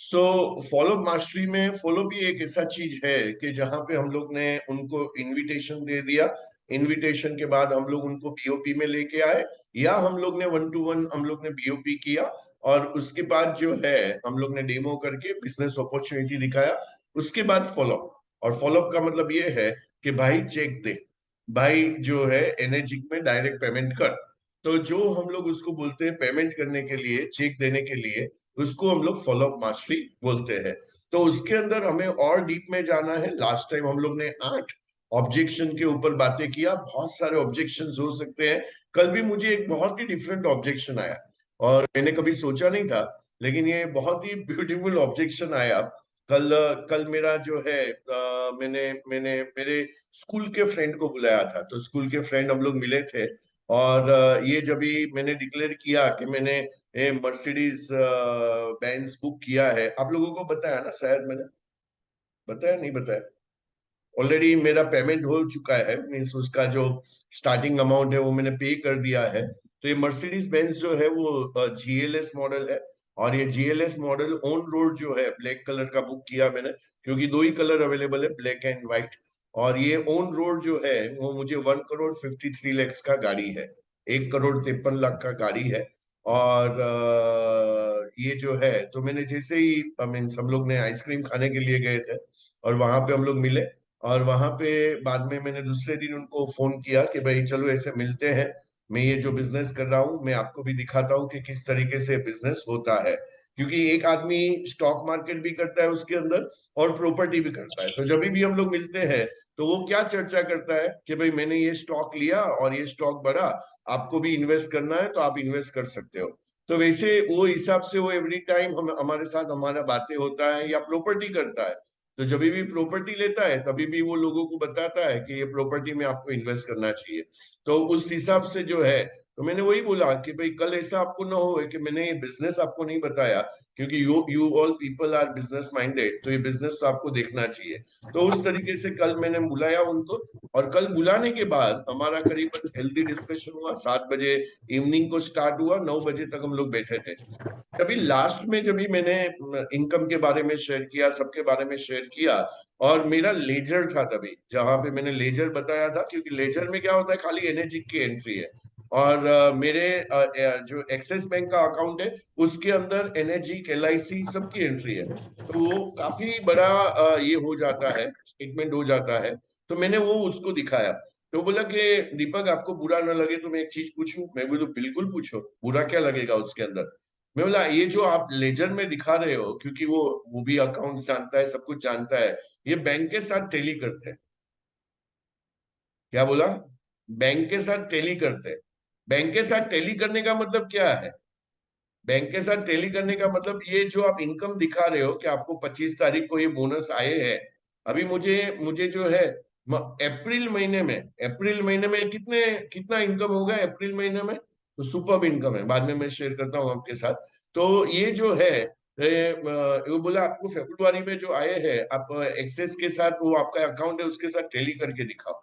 So follow mastery में follow भी एक ऐसा चीज है कि जहां पे हम लोग ने उनको इनविटेशन दे दिया। इनविटेशन के बाद हम लोग उनको बीओपी में लेके आए, या हम लोग ने 1 to 1 हम लोग ने बीओपी किया। और उसके बाद जो है हम लोग ने डेमो करके बिजनेस अपॉर्चुनिटी दिखाया। उसके बाद फॉलोअप, और फॉलोअप का मतलब ये है कि भाई चेक दे, भाई जो है एनर्जी में डायरेक्ट पेमेंट कर। तो जो हम लोग उसको बोलते हैं पेमेंट करने के लिए, चेक देने के लिए, उसको हम लोग फॉलोअप मास्टरी बोलते हैं। तो उसके अंदर हमें और डीप में जाना है। लास्ट टाइम हम लोग ने 8 ऑब्जेक्शन के ऊपर बातें किया। बहुत सारे ऑब्जेक्शन हो सकते हैं। कल भी मुझे एक बहुत ही डिफरेंट ऑब्जेक्शन आया, और मैंने कभी सोचा नहीं था, लेकिन ये बहुत ही ब्यूटीफुल ऑब्जेक्शन आया। कल कल मेरा जो है मैंने मैंने मेरे स्कूल के फ्रेंड को बुलाया था, तो स्कूल के फ्रेंड हम लोग मिले थे। और ये जब भी मैंने डिक्लेयर किया कि मैंने मर्सिडीज बेंज बुक किया है, आप लोगों को बताया ना, शायद मैंने बताया, नहीं बताया? ऑलरेडी मेरा पेमेंट हो चुका है, मीन्स उसका जो स्टार्टिंग अमाउंट है वो मैंने पे कर दिया है। तो ये मर्सिडीज बेंज जो है वो जीएलएस मॉडल है। और ये जीएलएस मॉडल ऑन रोड जो है ब्लैक कलर का बुक किया मैंने, क्योंकि दो ही कलर अवेलेबल है, ब्लैक एंड व्हाइट। और ये ऑन रोड जो है वो मुझे 1 करोड़ 53 लाख का गाड़ी है, 1 करोड़ 53 लाख का गाड़ी है। और ये जो है, तो मैंने जैसे ही मीन्स हम लोग ने आइसक्रीम खाने के लिए गए थे, और वहां पे हम लोग मिले। और वहां पे बाद में मैंने दूसरे दिन उनको फोन किया कि भाई चलो ऐसे मिलते हैं, मैं ये जो बिजनेस कर रहा हूँ मैं आपको भी दिखाता हूँ कि किस तरीके से बिजनेस होता है। क्योंकि एक आदमी स्टॉक मार्केट भी करता है उसके अंदर, और प्रॉपर्टी भी करता है। तो जब भी हम लोग मिलते हैं तो वो क्या चर्चा करता है कि भाई मैंने ये स्टॉक लिया और ये स्टॉक बढ़ा, आपको भी इन्वेस्ट करना है तो आप इन्वेस्ट कर सकते हो। तो वैसे वो हिसाब से वो एवरी टाइम हम हमारे साथ हमारा बातें होता है, या प्रॉपर्टी करता है। तो जब भी प्रॉपर्टी लेता है तभी भी वो लोगों को बताता है कि ये प्रॉपर्टी में आपको इन्वेस्ट करना चाहिए। तो उस हिसाब से जो है, तो मैंने वही बोला कि भाई कल ऐसा आपको ना हो कि मैंने ये बिजनेस आपको नहीं बताया, क्योंकि you all people are business minded, तो ये बिजनेस तो आपको देखना चाहिए। तो उस तरीके से कल मैंने बुलाया उनको। और कल बुलाने के बाद हमारा करीबन हेल्दी डिस्कशन हुआ। 7 बजे इवनिंग को स्टार्ट हुआ, 9 बजे तक हम लोग बैठे थे। तभी लास्ट में जब भी मैंने इनकम के बारे में शेयर किया, सबके बारे में शेयर किया, और मेरा लेजर था तभी जहां पे मैंने लेजर बताया था, क्योंकि लेजर में क्या होता है, खाली एनर्जी की एंट्री है। और मेरे जो एक्सिस बैंक का अकाउंट है उसके अंदर एनर्जी एलआईसी सबकी एंट्री है। तो वो काफी बड़ा ये हो जाता है, स्टेटमेंट हो जाता है। तो मैंने वो उसको दिखाया। तो बोला कि दीपक आपको बुरा ना लगे तो मैं एक चीज पूछूं। मैं बोलूं बिल्कुल पूछो, बुरा क्या लगेगा उसके अंदर। मैं बोला ये जो आप लेजर में दिखा रहे हो, क्योंकि वो भी अकाउंट जानता है, सब कुछ जानता है, ये बैंक के साथ टेली करते हैं। क्या बोला? बैंक के साथ टेली करते हैं। बैंक के साथ टेली करने का मतलब क्या है? बैंक के साथ टेली करने का मतलब ये जो आप इनकम दिखा रहे हो कि आपको 25 तारीख को ये बोनस आए हैं। अभी मुझे मुझे जो है अप्रैल महीने में कितने कितना इनकम होगा अप्रैल महीने में, तो सुपर इनकम है, बाद में मैं शेयर करता हूँ आपके साथ। तो ये जो है वो बोला आपको फरवरी में जो आए हैं, आप एक्सेस के साथ, वो आपका अकाउंट है उसके साथ टेली करके दिखाओ।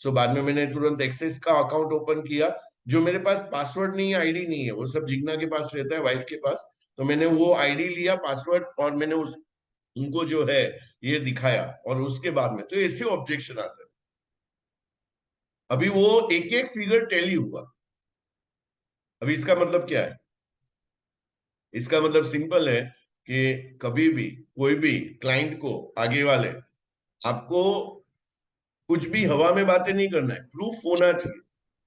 सो बाद में मैंने तुरंत एक्सेस का अकाउंट ओपन किया। जो मेरे पास पासवर्ड नहीं है, आईडी नहीं है, वो सब जिग्ना के पास रहता है, वाइफ के पास। तो मैंने वो आईडी लिया, पासवर्ड, और मैंने उनको जो है ये दिखाया। और उसके बाद में तो ऐसे ऑब्जेक्शन आते हैं। अभी वो एक एक फिगर टैली हुआ। अभी इसका मतलब क्या है? इसका मतलब सिंपल है कि कभी भी कोई भी क्लाइंट को, आगे वाले, आपको कुछ भी हवा में बातें नहीं करना है, प्रूफ होना चाहिए।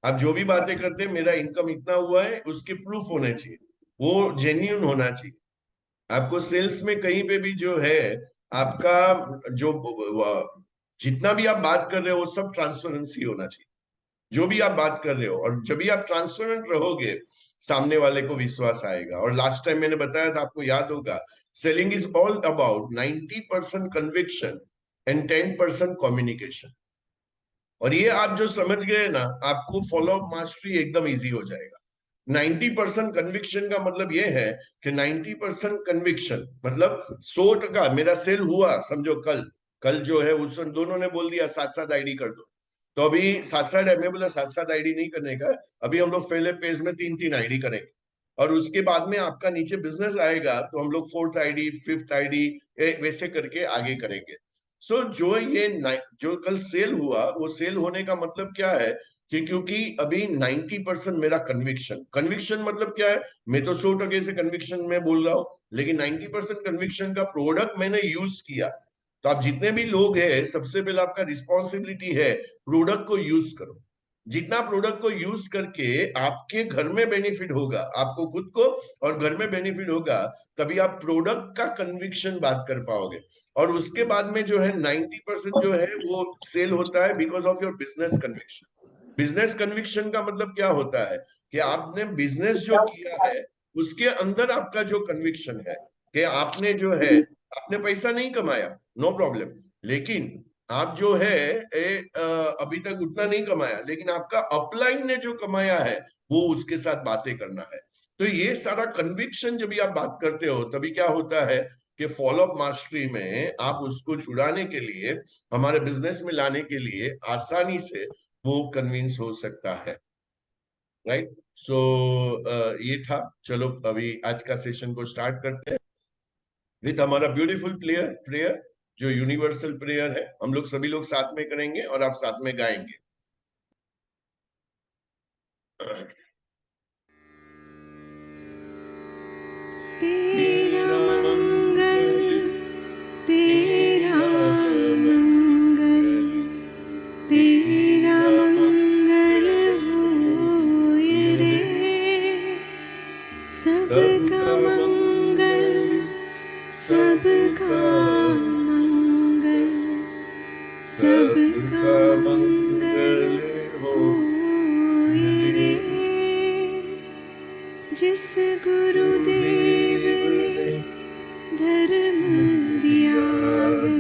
आप जो भी बातें करते हैं मेरा इनकम इतना हुआ है उसके प्रूफ होने चाहिए, वो जेन्यून होना चाहिए। आपको सेल्स में कहीं पे भी जो है आपका जो जितना भी आप बात कर रहे हो वो सब ट्रांसपेरेंसी होना चाहिए। जो भी आप बात कर रहे हो, और जब भी आप ट्रांसपेरेंट रहोगे सामने वाले को विश्वास आएगा। और लास्ट टाइम मैंने बताया था, आपको याद होगा, selling is all about 90% conviction and 10% communication. और ये आप जो समझ गए ना, आपको फॉलो अप मास्टरी एकदम इजी हो जाएगा। 90% कन्विक्शन का मतलब ये है कि 90% कन्विक्शन मतलब 100% मेरा सेल हुआ, समझो कल। कल जो है उस दोनों ने बोल दिया साथ साथ आईडी कर दो। तो अभी साथ साथ मैं बोला साथ साथ आईडी नहीं करने का, अभी हम लोग पहले पेज में 3-3 आईडी करेंगे। और उसके बाद में आपका नीचे बिजनेस आएगा तो हम लोग फोर्थ आईडी, फिफ्थ आईडी वैसे करके आगे करेंगे। सो जो कल सेल हुआ, वो सेल होने का मतलब क्या है कि क्योंकि अभी 90% मेरा कन्विक्शन, कन्विक्शन मतलब क्या है, मैं तो 100% से कन्विक्शन में बोल रहा हूँ, लेकिन 90% कन्विक्शन का प्रोडक्ट मैंने यूज किया। तो आप जितने भी लोग हैं, सबसे पहले आपका रिस्पॉन्सिबिलिटी है प्रोडक्ट को यूज करो। जितना प्रोडक्ट को यूज करके आपके घर में बेनिफिट होगा, आपको खुद को और घर में बेनिफिट होगा, तभी आप प्रोडक्ट का कन्विक्शन बात कर पाओगे। और उसके बाद में जो है 90% जो है वो सेल होता है because of your business conviction. Business conviction का मतलब क्या होता है कि आपने बिजनेस जो किया है उसके अंदर आपका जो कन्विक्शन है कि आपने जो है, आपने पैसा नहीं कमाया, नो प्रॉब्लम, लेकिन आप जो है अभी तक उतना नहीं कमाया, लेकिन आपका अपलाइन ने जो कमाया है वो उसके साथ बातें करना है। तो ये सारा कन्विक्शन जब भी आप बात करते हो तभी क्या होता है कि फॉलोअप मास्टरी में आप उसको छुड़ाने के लिए, हमारे बिजनेस में लाने के लिए आसानी से वो कन्विंस हो सकता है। राइट। सो ये था। चलो अभी आज का सेशन को स्टार्ट करते हैं विथ हमारा ब्यूटीफुल प्रेयर जो यूनिवर्सल प्रेयर है। हम लोग सभी लोग साथ में करेंगे और आप साथ में गाएंगे। तेरा मंगल, तेरा मंगल, तेरा मंगल होए रे, सबका मंगल, सबका मंगल, सबका मंगल होए रे। जिस गुरुदेव ने धर्म दिया है,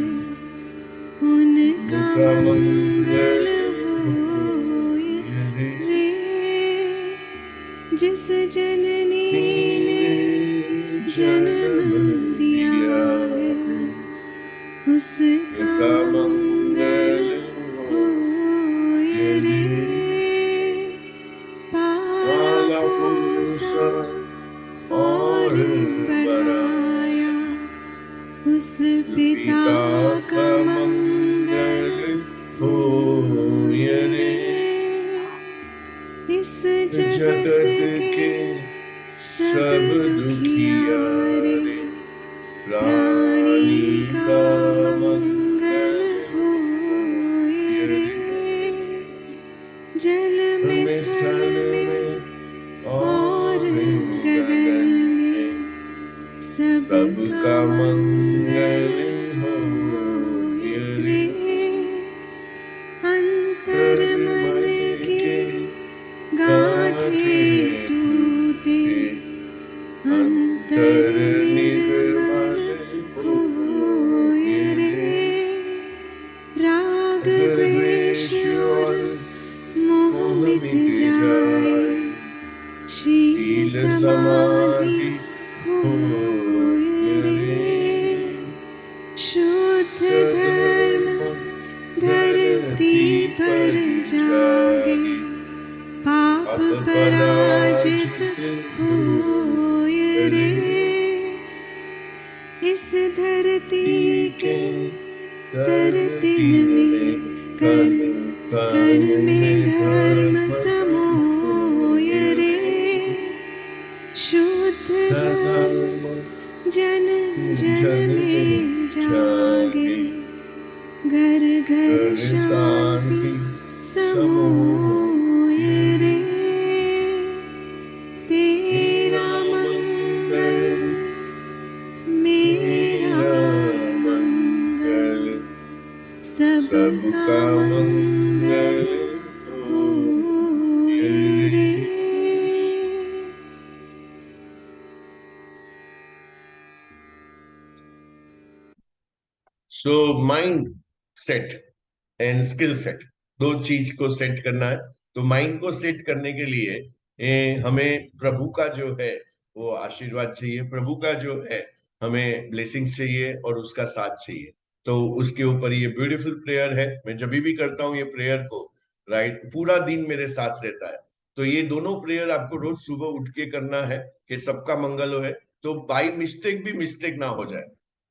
उनका मंगल होए रे। जिस जननी ने जन्म दिया है, उसका मंगल होए रे। पाला पोसा और बढ़ाया, उस पिता का मंगल होए रे। इस जगत के सब दुखियारे, प्राणी का मंगल होए रे। जल में, स्थल में और गगन में, सबका मंगल होए रे। अंतर मन के गांठें टूटे, अंतर निर्मल होए रे। राग द्वेष और मोह मिट जाए, शील समाधि होए रे। शुद्ध धर्म धरती पर जागे, पाप पराजित होए रे। इस धरती के तरतिन में, कण कण में धर्म समोए रे। शुद्ध धर्म जन जन में जागे, घर घर शांति समोए रे। तेरा मंगल, मेरा मंगल, सबका मंगल होए रे। So mind set and skill set, दो चीज को सेट करना है। तो माइंड को सेट करने के लिए हमें प्रभु का जो है वो आशीर्वाद चाहिए, प्रभु का जो है हमें ब्लेसिंग्स चाहिए और उसका साथ चाहिए। तो उसके ऊपर ये ब्यूटीफुल प्रेयर है। मैं जब भी करता हूँ ये प्रेयर को, राइट, पूरा दिन मेरे साथ रहता है। तो ये दोनों प्रेयर आपको रोज सुबह उठ के करना है कि सबका मंगल हो। तो बाई मिस्टेक भी मिस्टेक ना हो जाए।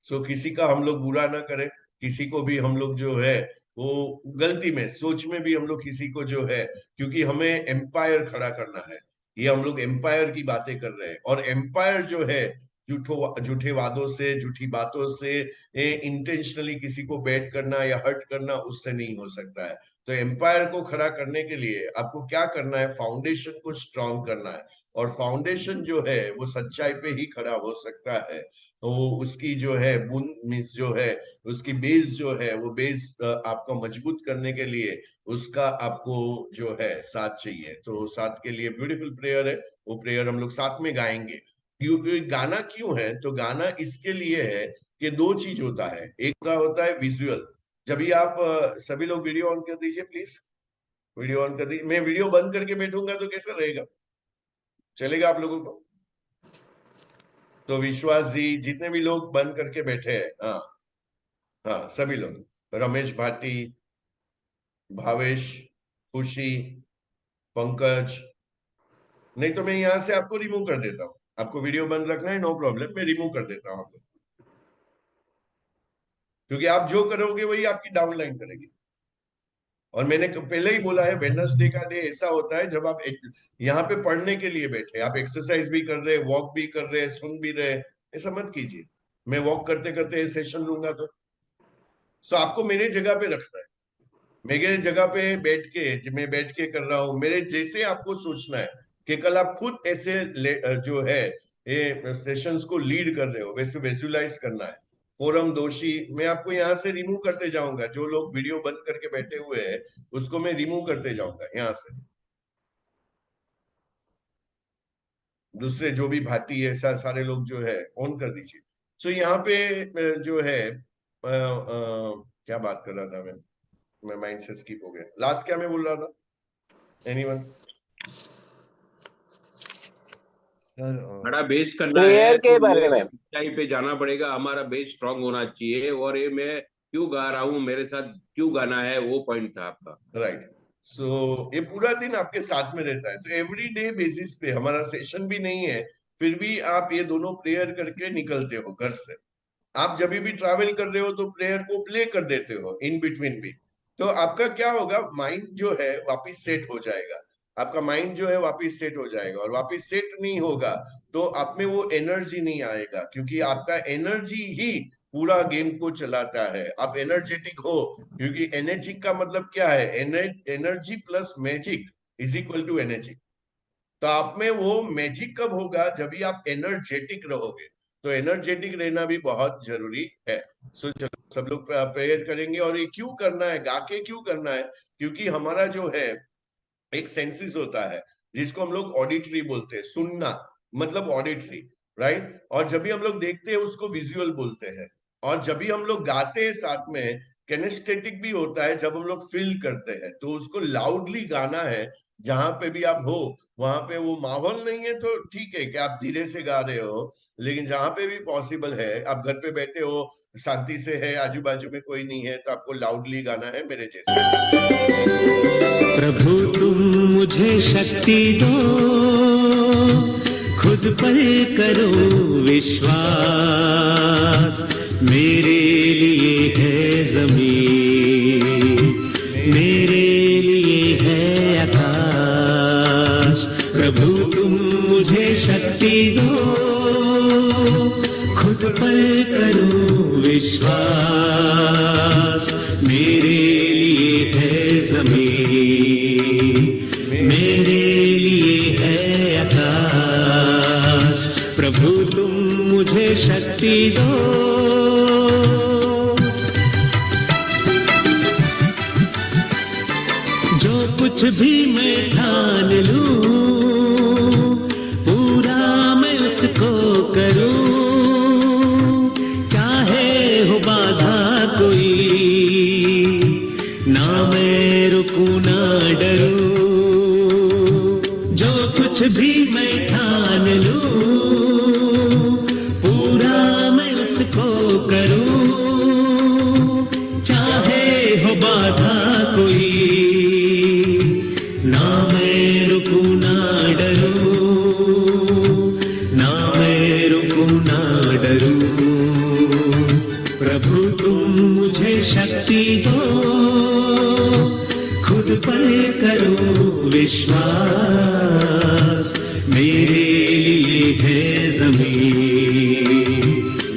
सो किसी का हम लोग बुरा ना करें, किसी को भी हम लोग जो है वो गलती में सोच में भी हम लोग किसी को जो है, क्योंकि हमें एम्पायर खड़ा करना है। ये हम लोग एम्पायर की बातें कर रहे हैं, और एम्पायर जो है झूठे वादों से, झूठी बातों से, इंटेंशनली किसी को बैट करना या हर्ट करना, उससे नहीं हो सकता है। तो एम्पायर को खड़ा करने के लिए आपको क्या करना है, फाउंडेशन को स्ट्रांग करना है। और फाउंडेशन जो है वो सच्चाई पे ही खड़ा हो सकता है। तो वो उसकी जो है बुन मीन्स जो है उसकी बेस जो है, वो बेस आपको मजबूत करने के लिए उसका आपको जो है साथ चाहिए। तो साथ के लिए ब्यूटीफुल प्रेयर है, वो प्रेयर हम लोग साथ में गाएंगे। क्योंकि गाना क्यों है, तो गाना इसके लिए है कि दो चीज होता है। एक का होता है विजुअल। जब भी आप सभी लोग वीडियो ऑन कर दीजिए प्लीज, वीडियो ऑन कर दीजिए। मैं वीडियो बंद करके बैठूंगा तो कैसा रहेगा, चलेगा आप लोगों को? तो विश्वास जी, जितने भी लोग बंद करके बैठे हैं, हाँ हाँ सभी लोग, रमेश भाटी, भावेश, खुशी, पंकज। नहीं तो मैं यहां से आपको रिमूव कर देता हूँ। आपको वीडियो बंद रखना है, नो प्रॉब्लम, मैं रिमूव कर देता हूँ आपको, क्योंकि आप जो करोगे वही आपकी डाउनलाइन करेगी। और मैंने पहले ही बोला है, वेडनेसडे का डे ऐसा होता है जब आप यहाँ पे पढ़ने के लिए बैठे, आप एक्सरसाइज भी कर रहे, वॉक भी कर रहे, सुन भी रहे। ऐसा मत कीजिए, मैं वॉक करते करते सेशन लूंगा तो। सो आपको मेरे जगह पे रखना है, मेरे जगह पे बैठ के, मैं बैठ के कर रहा हूँ, मेरे जैसे आपको सोचना है कि कल आप खुद ऐसे जो है ये सेशंस को लीड कर रहे हो, वैसे विजुअलाइज करना है। फोरम दोषी मैं आपको यहाँ से रिमूव करते जाऊंगा, जो लोग वीडियो बंद करके बैठे हुए हैं उसको मैं रिमूव करते जाऊंगा यहाँ से। दूसरे जो भी भाटी है, सारे लोग जो है ऑन कर दीजिए। सो यहाँ पे जो है क्या बात कर रहा था मैं माइंड से स्किप हो गया। लास्ट क्या मैं बोल रहा था, एनीवन? बड़ा बेस करना प्रेयर है के तो बारे में सच्चाई पे जाना पड़ेगा, हमारा बेस स्ट्रांग होना चाहिए। और ये मैं क्यों गा रहा हूँ, मेरे साथ क्यों गाना है, वो पॉइंट था आपका। राइट। सो ये पूरा दिन आपके साथ में रहता है, तो एवरी डे बेसिस पे हमारा सेशन भी नहीं है, फिर भी आप ये दोनों प्रेयर करके निकलते हो घर से। आप जब भी ट्रैवल कर रहे हो तो प्रेयर को प्ले कर देते हो इन बिटवीन भी। तो आपका क्या होगा, माइंड जो है वापिस सेट हो जाएगा। आपका माइंड जो है वापिस सेट हो जाएगा, और वापिस सेट नहीं होगा तो आप में वो एनर्जी नहीं आएगा, क्योंकि आपका एनर्जी ही पूरा गेम को चलाता है। आप एनर्जेटिक हो, क्योंकि एनर्जी का मतलब क्या है, energy plus magic is equal to energy. तो आप में वो मैजिक कब होगा, जब भी आप एनर्जेटिक रहोगे। तो एनर्जेटिक रहना भी बहुत जरूरी है। सो चलो सब लोग प्रेयर करेंगे। और ये क्यों करना है, गा के क्यों करना है, क्योंकि हमारा जो है एक सेंसेस होता है जिसको हम लोग ऑडिटरी बोलते हैं, सुनना मतलब ऑडिटरी, राइट। और जब भी हम लोग देखते हैं उसको विजुअल बोलते हैं। और जब भी हम लोग गाते हैं साथ में, कैनेस्थेटिक भी होता है जब हम लोग फील करते हैं। तो उसको लाउडली गाना है, जहां पे भी आप हो वहां पे वो माहौल नहीं है तो ठीक है कि आप धीरे से गा रहे हो, लेकिन जहां पे भी पॉसिबल है, आप घर पे बैठे हो, शांति से है, आजू बाजू में कोई नहीं है, तो आपको लाउडली गाना है मेरे जैसे। प्रभु तुम मुझे शक्ति दो, खुद पर करो विश्वास। मेरे लिए है जमीन, मेरे लिए है आकाश। प्रभु तुम मुझे शक्ति दो, खुद पर करो विश्वास। मेरे लिए है जमीन, मेरे लिए है आकाश। प्रभु तुम मुझे शक्ति दो। जो कुछ भी मैं ठान लूं, पूरा मैं उसको करूं। चाहे हो बाधा कोई, ना मैं रुकूं ना डरूं। जो कुछ भी मैं ठान लूं, पूरा मैं उसको करूं। चाहे हो बाधा कोई, ना मैं रुकूं डरूं। प्रभु तुम मुझे शक्ति दो, खुद पर करो विश्वास। मेरे लिए है जमीन,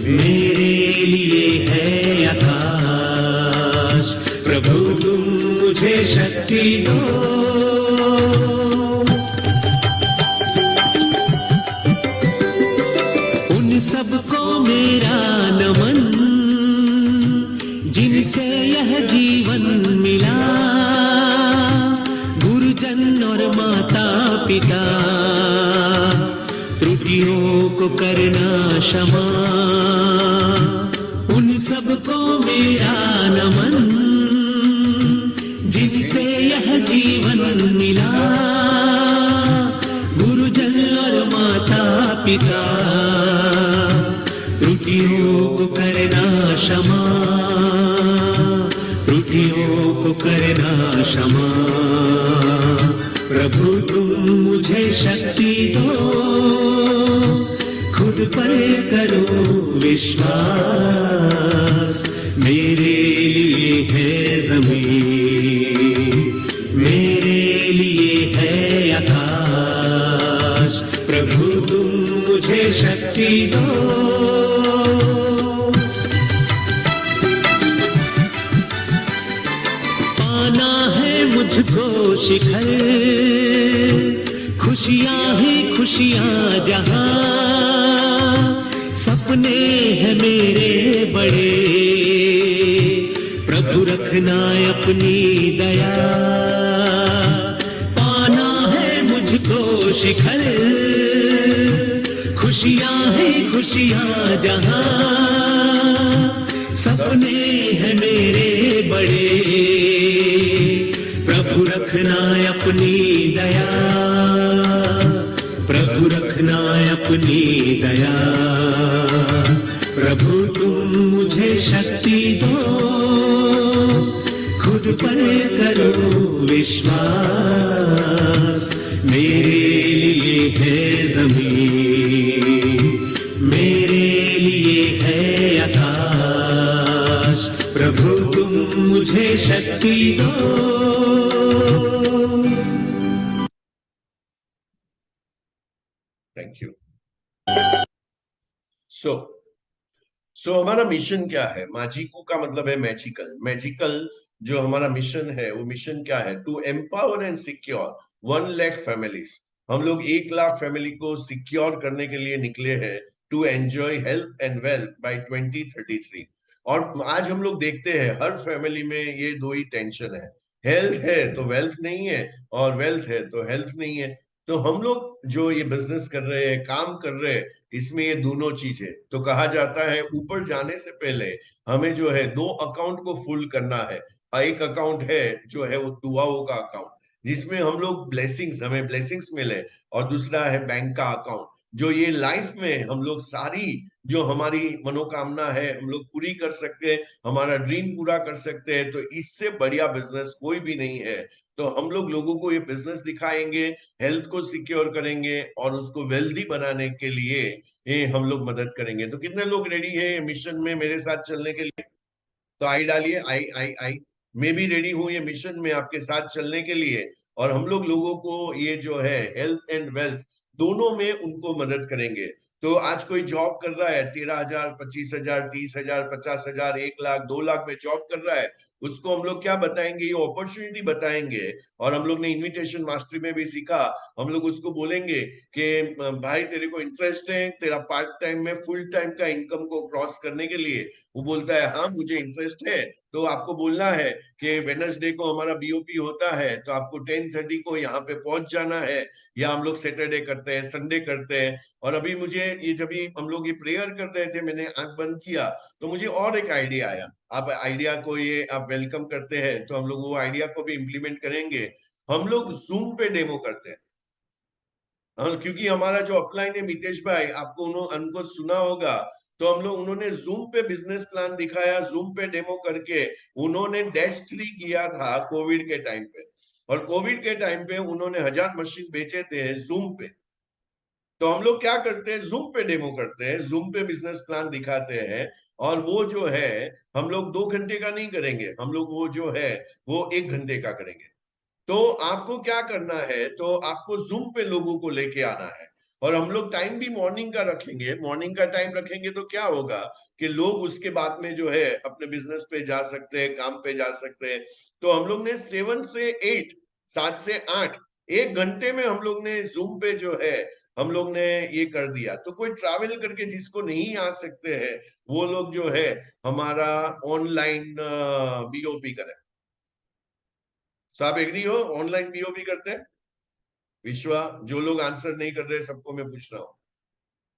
मेरे लिए है आकाश। प्रभु तुम मुझे शक्ति दो। उन सबको मेरा नमन, जिनसे यह जीवन मिला। गुरुजन और माता पिता, त्रुटियों को करना क्षमा। उन सबको मेरा नमन, जिनसे यह जीवन मिला। गुरुजन और माता पिता, त्रुटियों को करना क्षमा। त्रुटियों को करना क्षमा। प्रभु तुम मुझे शक्ति दो, खुद पर करो विश्वास। मेरे लिए है जमीन, मेरे लिए है आकाश। प्रभु तुम मुझे शक्ति दो। पाना है मुझको शिखर, खुशियां ही खुशियां जहां। सपने हैं मेरे बड़े, प्रभु रखना अपनी दया। पाना है मुझको शिखर, खुशियां ही खुशियां जहां। सपने हैं मेरे बड़े, प्रभु रखना अपनी दया। प्रभु रखना अपनी दया। प्रभु तुम मुझे शक्ति दो, खुद पर करो विश्वास। मेरे लिए है जमीन, मेरे लिए है आकाश। प्रभु तुम मुझे शक्ति दो। Thank you. सो हमारा मिशन क्या है? मैजिको का मतलब है मैजिकल। मैजिकल जो हमारा मिशन है, वो मिशन क्या है? To empower and secure 1 lakh families. हम लोग 1 लाख फैमिली को सिक्योर करने के लिए निकले हैं, to enjoy health and wealth by 2033। और आज हम लोग देखते हैं हर फैमिली में ये दो ही टेंशन है। हेल्थ है तो वेल्थ नहीं है, और वेल्थ है तो हेल्थ नहीं है। तो हम लोग जो ये बिजनेस कर रहे हैं, काम कर रहे हैं, इसमें ये दोनों चीज है। तो कहा जाता है ऊपर जाने से पहले हमें जो है 2 अकाउंट को फुल करना है। एक अकाउंट है जो है वो दुआओं का अकाउंट, जिसमें हम लोग ब्लेसिंग्स, हमें ब्लेसिंग्स मिले। और दूसरा है बैंक का अकाउंट, जो ये लाइफ में हम लोग सारी जो हमारी मनोकामना है हम लोग पूरी कर सकते हैं, हमारा ड्रीम पूरा कर सकते हैं। तो इससे बढ़िया बिजनेस कोई भी नहीं है। तो हम लोग लोगों को ये बिजनेस दिखाएंगे, हेल्थ को सिक्योर करेंगे और उसको वेल्दी बनाने के लिए ये हम लोग मदद करेंगे। तो कितने लोग रेडी है मिशन में मेरे साथ चलने के लिए? तो आई डालिए, आई। मैं भी रेडी हूं ये मिशन में आपके साथ चलने के लिए। और हम लोग लोगों को ये जो है हेल्थ एंड वेल्थ दोनों में उनको मदद करेंगे। तो आज कोई जॉब कर रहा है 13,000, 25,000, 30,000, 50,000, 1 लाख, 2 लाख में जॉब कर रहा है, उसको हम लोग क्या बताएंगे? ये अपॉर्चुनिटी बताएंगे। और हम लोग ने इन्विटेशन मास्टरी में भी सीखा, हम लोग उसको बोलेंगे कि भाई तेरे को इंटरेस्ट है तेरा पार्ट टाइम में फुल टाइम का इनकम को क्रॉस करने के लिए? वो बोलता है हाँ मुझे इंटरेस्ट है। तो आपको बोलना है कि वेडनेसडे को हमारा बीओपी होता है, तो आपको 10:30 को यहाँ पे पहुंच जाना है। या हम लोग सैटरडे करते हैं, संडे करते हैं। और अभी मुझे ये जब भी हम लोग ये प्रेयर कर रहे थे, मैंने आंख बंद किया तो मुझे और एक आइडिया आया। आप आइडिया को ये आप वेलकम करते हैं तो हम लोग वो आइडिया को भी इम्प्लीमेंट करेंगे। हम लोग जूम पे डेमो करते हैं। क्योंकि हमारा जो अपलाइन है मितेश भाई, आपको उनको सुना होगा। तो हम लोग उन्होंने जूम पे बिजनेस प्लान दिखाया, जूम पे डेमो करके उन्होंने -3 किया था कोविड के टाइम पे। और कोविड के टाइम पे उन्होंने 1000 मशीन बेचे थे जूम पे। तो हम लोग क्या करते हैं, जूम पे डेमो करते हैं, जूम पे बिजनेस प्लान दिखाते हैं, और वो जो है हम लोग 2 घंटे का नहीं करेंगे, हम लोग वो जो है वो 1 घंटे का करेंगे। तो आपको क्या करना है, तो आपको जूम पे लोगों को लेके आना है, और हम लोग टाइम भी मॉर्निंग का रखेंगे। मॉर्निंग का टाइम रखेंगे तो क्या होगा कि लोग उसके बाद में जो है अपने बिजनेस पे जा सकते हैं, काम पे जा सकते हैं। तो हम लोग ने 7 से 8, 7 से 8, 1 घंटे में हम लोग ने जूम पे जो है हम लोग ने ये कर दिया। तो कोई ट्रैवल करके जिसको नहीं आ सकते हैं वो लोग जो है हमारा ऑनलाइन बीओपी करें। सब एग्री हो, ऑनलाइन बीओपी करते हैं? विश्वा, जो लोग आंसर नहीं कर रहे सबको मैं पूछ रहा हूं।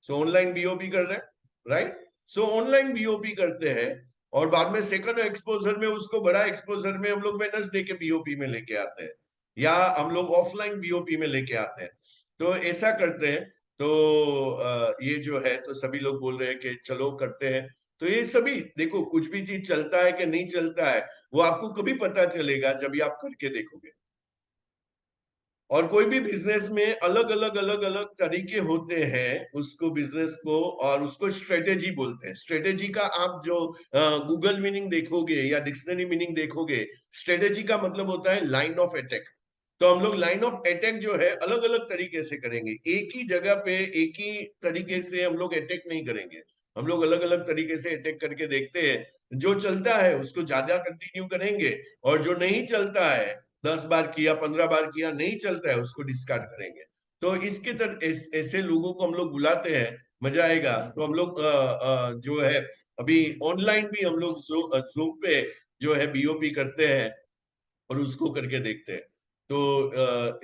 सो ऑनलाइन बीओपी कर रहे हैं, राइट? सो ऑनलाइन बीओपी करते हैं, और बाद में सेकंड एक्सपोजर में, उसको बड़ा एक्सपोजर में हम लोग वेडनेसडे के बीओपी में लेके आते हैं, या हम लोग ऑफलाइन बीओपी में लेके आते हैं। तो ऐसा करते हैं। तो ये जो है, तो सभी लोग बोल रहे हैं कि चलो करते हैं। तो ये सभी देखो, कुछ भी चीज चलता है कि नहीं चलता है वो आपको कभी पता चलेगा जब भी आप करके देखोगे। और कोई भी बिजनेस में अलग अलग तरीके होते हैं उसको, बिजनेस को, और उसको स्ट्रेटेजी बोलते हैं। स्ट्रेटेजी का आप जो गूगल मीनिंग देखोगे या डिक्शनरी मीनिंग देखोगे, स्ट्रेटेजी का मतलब होता है लाइन ऑफ अटैक। तो हम लोग लाइन ऑफ अटैक जो है अलग अलग तरीके से करेंगे, एक ही जगह पे एक ही तरीके से हम लोग अटैक नहीं करेंगे। हम लोग अलग अलग तरीके से अटैक करके देखते हैं। जो चलता है उसको ज्यादा कंटिन्यू करेंगे, और जो नहीं चलता है, 10 बार किया, 15 बार किया, नहीं चलता है, उसको डिस्कार्ड करेंगे। तो इसके ऐसे लोगों को हम लोग बुलाते हैं, मजा आएगा। तो हम लोग जो है अभी ऑनलाइन भी हम लोग जूम पे जो है बीओपी करते हैं, और उसको करके देखते हैं। तो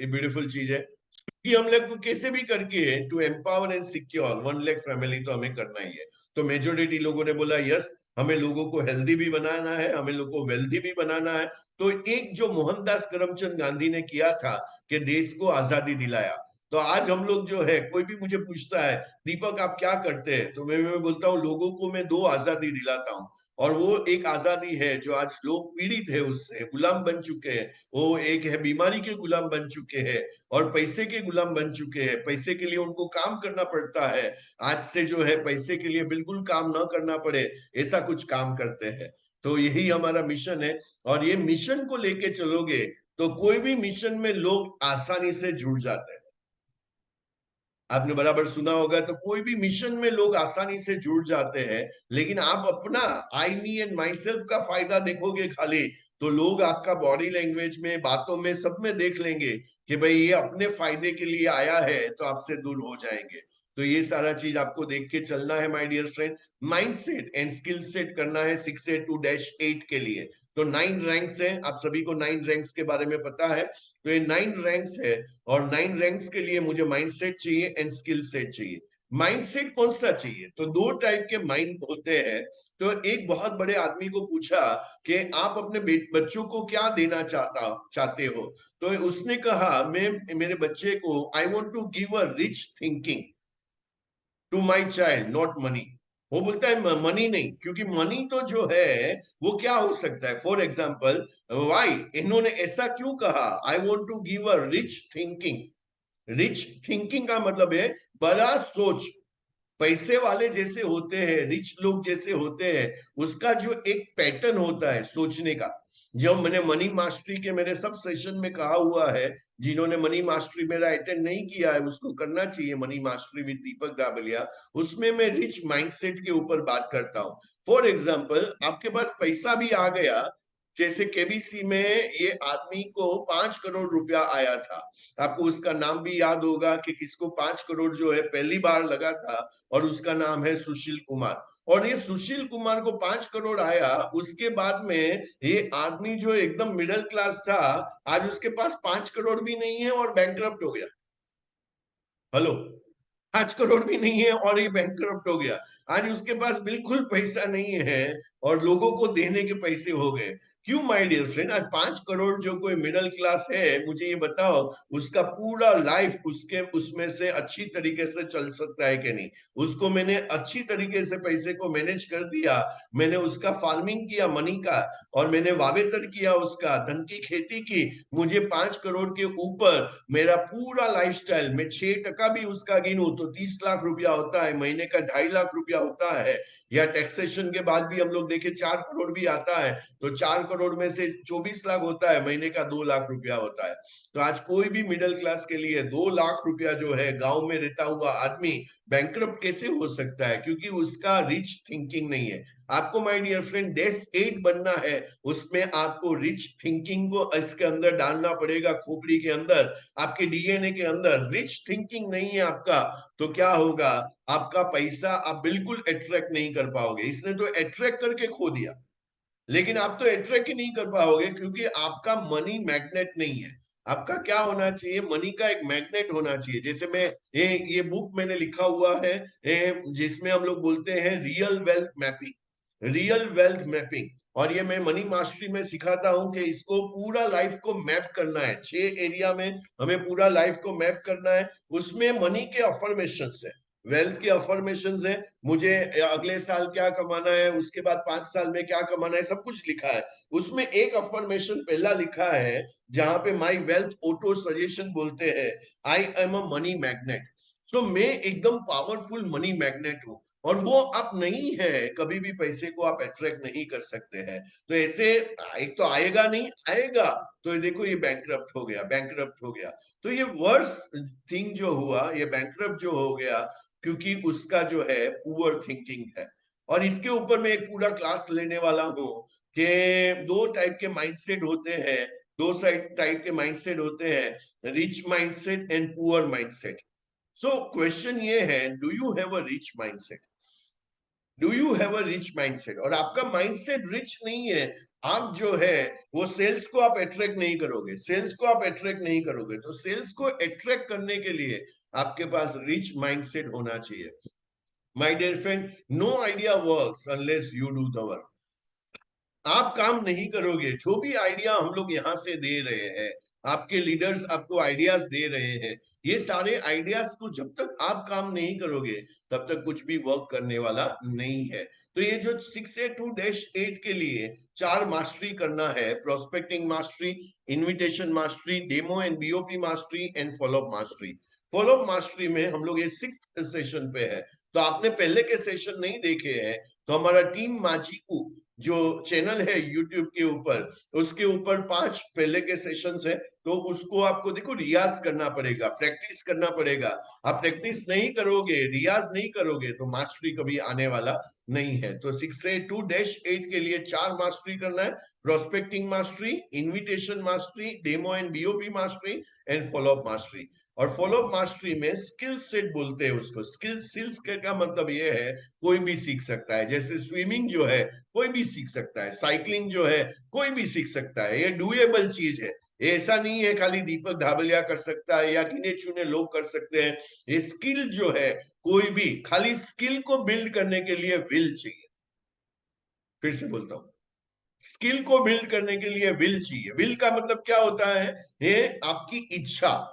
ये ब्यूटीफुल चीज है कि हम लोग को कैसे भी करके to empower and secure 1 lakh family तो हमें करना ही है। तो मेजोरिटी लोगों ने बोला यस, हमें लोगों को हेल्दी भी बनाना है, हमें लोगों को वेल्दी भी बनाना है। तो एक जो मोहनदास करमचंद गांधी ने किया था कि देश को आजादी दिलाया, तो आज हम लोग जो है, कोई भी मुझे पूछता है दीपक आप क्या करते हैं, तो मैं बोलता हूँ लोगों को मैं 2 आजादी दिलाता हूँ। और वो एक आजादी है जो आज लोग पीड़ित है, उससे गुलाम बन चुके हैं। वो एक है बीमारी के गुलाम बन चुके हैं, और पैसे के गुलाम बन चुके हैं। पैसे के लिए उनको काम करना पड़ता है। आज से जो है पैसे के लिए बिल्कुल काम ना करना पड़े, ऐसा कुछ काम करते हैं। तो यही हमारा मिशन है, और ये मिशन को लेके चलोगे तो कोई भी मिशन में लोग आसानी से जुड़ जाते हैं। आपने बराबर सुना होगा, तो कोई भी मिशन में लोग आसानी से जुड़ जाते हैं। लेकिन आप अपना आई मी एंड माई सेल्फ का फायदा देखोगे खाली, तो लोग आपका बॉडी लैंग्वेज में, बातों में, सब में देख लेंगे कि भाई ये अपने फायदे के लिए आया है, तो आपसे दूर हो जाएंगे। तो ये सारा चीज आपको देख के चलना है my dear friend. Mind set and skill set करना है 6A to-8 के लिए। तो 9 रैंक्स है, आप सभी को 9 रैंक्स के बारे में पता है। तो ये 9 रैंक्स है, और 9 रैंक्स के लिए मुझे माइंडसेट चाहिए एंड स्किल सेट चाहिए। माइंडसेट कौन सा चाहिए, तो 2 टाइप के माइंड होते हैं। तो एक बहुत बड़े आदमी को पूछा कि आप अपने बच्चों को क्या देना चाहते हो, तो उसने कहा मैं मेरे बच्चे को I want to give a rich thinking to my child, not money. वो बोलता है मनी नहीं, क्योंकि मनी तो जो है वो क्या हो सकता है। फॉर एग्जाम्पल, वाई, इन्होंने ऐसा क्यों कहा, I want to give a rich thinking. Rich thinking का मतलब है बड़ा सोच। पैसे वाले जैसे होते हैं, रिच लोग जैसे होते हैं, उसका जो एक पैटर्न होता है सोचने का। जब मैंने मनी मास्टरी के मेरे सब सेशन में कहा हुआ है, जिन्होंने मनी मास्टरी मेरा अटेंड नहीं किया है उसको करना चाहिए, मनी मास्टरी विद दीपक दाबलिया। उसमें मैं रिच माइंडसेट के ऊपर बात करता हूँ। फॉर एग्जाम्पल, आपके पास पैसा भी आ गया, जैसे केबीसी में ये आदमी को 5 करोड़ रुपया आया था। आपको उसका नाम भी याद होगा कि किसको 5 करोड़ जो है पहली बार लगा था, और उसका नाम है सुशील कुमार। और ये सुशील कुमार को 5 करोड़ आया, उसके बाद में ये आदमी जो एकदम मिडिल क्लास था, आज उसके पास 5 करोड़ भी नहीं है और बैंकक्रप्ट हो गया। हेलो, 5 करोड़ भी नहीं है और ये बैंकक्रप्ट हो गया। आज उसके पास बिल्कुल पैसा नहीं है, और लोगों को देने के पैसे हो गए। क्यों माय डियर फ्रेंड? आज 5 करोड़ जो कोई मिडिल क्लास है, मुझे ये बताओ, उसका पूरा लाइफ उसमें से अच्छी तरीके से चल सकता है कि नहीं? उसको मैंने अच्छी तरीके से पैसे को मैनेज कर दिया, मैंने उसका फार्मिंग किया मनी का, और मैंने वावेतर किया उसका, धन की खेती की, मुझे 5 करोड़ के ऊपर मेरा पूरा लाइफस्टाइल में 6% भी उसका गिनूं तो 30 लाख रुपया होता है, महीने का 2.5 लाख रुपया होता है, या टैक्सेशन के बाद भी हम लोग देखें 4 करोड़ भी आता है, तो 4 करोड़ में से 24 लाख होता है, महीने का 2 लाख रुपया होता है। तो आज कोई भी मिडिल क्लास के लिए 2 लाख रुपया जो है, गांव में रहता हुआ आदमी बैंकरप्ट कैसे हो सकता है? क्योंकि उसका रिच थिंकिंग नहीं है। आपको माय डियर फ्रेंड डेस 8 बनना है, उसमें आपको रिच थिंकिंग को इसके अंदर डालना पड़ेगा, खोपड़ी के अंदर, आपके डीएनए के अंदर। रिच थिंकिंग नहीं है आपका, तो क्या होगा? आपका पैसा आप बिल्कुल अट्रैक्ट नहीं कर पाओगे। इसने तो अट्रैक्ट करके खो दिया, लेकिन आप तो अट्रैक्ट ही नहीं कर पाओगे, क्योंकि आपका मनी मैग्नेट नहीं है। आपका क्या होना चाहिए? मनी का एक मैग्नेट होना चाहिए। जैसे मैं ये बुक मैंने लिखा हुआ है, जिसमें हम लोग बोलते हैं real wealth mapping, real wealth mapping. और ये मैं मनी मास्टरी में सिखाता हूं कि इसको पूरा लाइफ को मैप करना है। 6 एरिया में हमें पूरा लाइफ को मैप करना है। उसमें मनी के अफर्मेशन है, वेल्थ के अफर्मेशन है, मुझे अगले साल क्या कमाना है, उसके बाद 5 साल में क्या कमाना है, सब कुछ लिखा है। उसमें एक अफर्मेशन पहला लिखा है, जहां पे माई वेल्थ ऑटो सजेशन बोलते हैं, I am a money magnet. So मैं एकदम पावरफुल मनी मैग्नेट हूं, और वो आप नहीं है, कभी भी पैसे को आप अट्रैक्ट नहीं कर सकते हैं। तो ऐसे एक तो आएगा नहीं, आएगा तो देखो ये बैंकरप्ट हो गया, बैंकरप्ट हो गया। तो ये वर्स थिंग जो हुआ, ये बैंकरप्ट जो हो गया, क्योंकि उसका जो है पुअर थिंकिंग है। और इसके ऊपर मैं एक पूरा क्लास लेने वाला हूं कि 2 टाइप के माइंडसेट होते हैं, 2 टाइप के माइंडसेट होते हैं, rich mindset and poor mindset. So question ये है, do you have a rich mindset? Do you have a rich mindset? और आपका माइंडसेट रिच नहीं है, आप जो है वो सेल्स को आप अट्रैक्ट नहीं करोगे, सेल्स को आप अट्रैक्ट नहीं करोगे। तो सेल्स को अट्रैक्ट करने के लिए आपके पास रिच माइंडसेट होना चाहिए। My dear friend, no idea works unless you do the work. आप काम नहीं करोगे, जो भी आइडिया हम लोग यहाँ से दे रहे हैं, आपके लीडर्स आपको आइडियाज दे रहे हैं, ये सारे आइडियाज को जब तक आप काम नहीं करोगे, तब तक कुछ भी वर्क करने वाला नहीं है। तो ये जो 6A2-8 के लिए 4 मास्टरी करना है, prospecting mastery, invitation mastery, demo and BOP mastery and follow up mastery. Follow up mastery में हम लोग ये 6th सेशन पे है। तो आपने पहले के सेशन नहीं देखे हैं, तो हमारा टीम माजीकू जो चैनल है यूट्यूब के ऊपर, उसके ऊपर 5 पहले के सेशंस है। तो उसको आपको देखो रियाज करना पड़ेगा, प्रैक्टिस करना पड़ेगा। आप प्रैक्टिस नहीं करोगे, रियाज नहीं करोगे, तो मास्टरी कभी आने वाला नहीं है। तो 6A2-8 के लिए 4 मास्टरी करना है, prospecting mastery, invitation mastery, demo and BOP mastery and follow up mastery. और फॉलोअप मास्टरी में स्किल सेट बोलते हैं उसको। स्किल्स का मतलब ये है, कोई भी सीख सकता है। जैसे स्विमिंग जो है कोई भी सीख सकता है, साइकिलिंग जो है कोई भी सीख सकता है, ये डूएबल चीज है। ऐसा नहीं है खाली दीपक धाबलिया कर सकता है या गिने चुने लोग कर सकते हैं। ये स्किल जो है कोई भी, खाली स्किल को बिल्ड करने के लिए विल चाहिए। फिर से बोलता हूं, स्किल को बिल्ड करने के लिए विल चाहिए। विल का मतलब क्या होता है? ये आपकी इच्छा,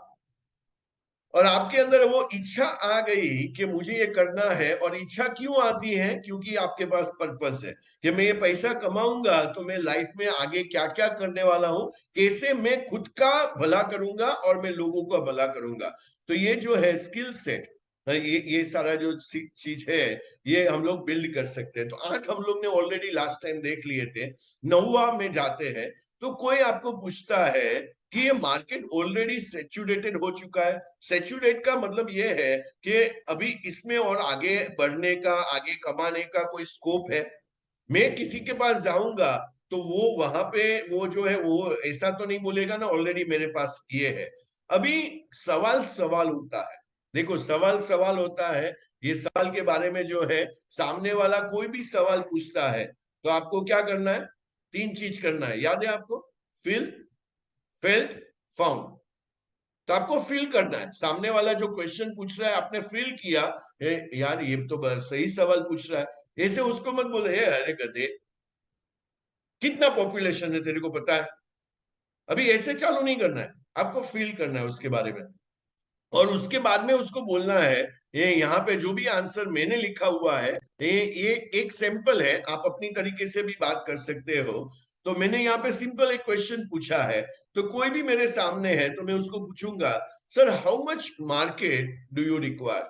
और आपके अंदर वो इच्छा आ गई कि मुझे ये करना है। और इच्छा क्यों आती है? क्योंकि आपके पास पर्पस है कि मैं ये पैसा कमाऊंगा तो मैं लाइफ में आगे क्या क्या करने वाला हूं, कैसे मैं खुद का भला करूंगा और मैं लोगों का भला करूंगा। तो ये जो है स्किल सेट, ये सारा जो चीज है, ये हम लोग बिल्ड कर सकते हैं। तो 8 हम लोग ने ऑलरेडी लास्ट टाइम देख लिए थे। 9वां में जाते हैं, तो कोई आपको पूछता है कि ये मार्केट ऑलरेडी सेचुरेटेड हो चुका है। सेचुरेट का मतलब ये है कि अभी इसमें और आगे बढ़ने का, आगे कमाने का कोई स्कोप है। मैं किसी के पास जाऊंगा तो वो वहां पे वो जो है वो ऐसा तो नहीं बोलेगा ना ऑलरेडी मेरे पास ये है। अभी सवाल सवाल होता है, देखो सवाल सवाल होता है। ये सवाल के बारे में जो है, सामने वाला कोई भी सवाल पूछता है तो आपको क्या करना है? 3 चीज करना है, याद है आपको? Feel, felt, found. तो आपको फील करना है। सामने वाला जो क्वेश्चन पूछ रहा है, आपने फील किया, यार ये तो सही सवाल पूछ रहा है, ऐसे उसको मत बोले अरे गधे, कितना पॉपुलेशन है तेरे को पता है? अभी ऐसे चालू नहीं करना है, आपको फील करना है उसके बारे में, और उसके बाद में उसको बोलना है। ये यहाँ पे जो भी आंसर मैंने लिखा हुआ है, ये एक सैंपल है, आप अपनी तरीके से भी बात कर सकते हो। तो मैंने यहाँ पे सिंपल एक क्वेश्चन पूछा है, तो कोई भी मेरे सामने है तो मैं उसको पूछूंगा, sir how much market do you require?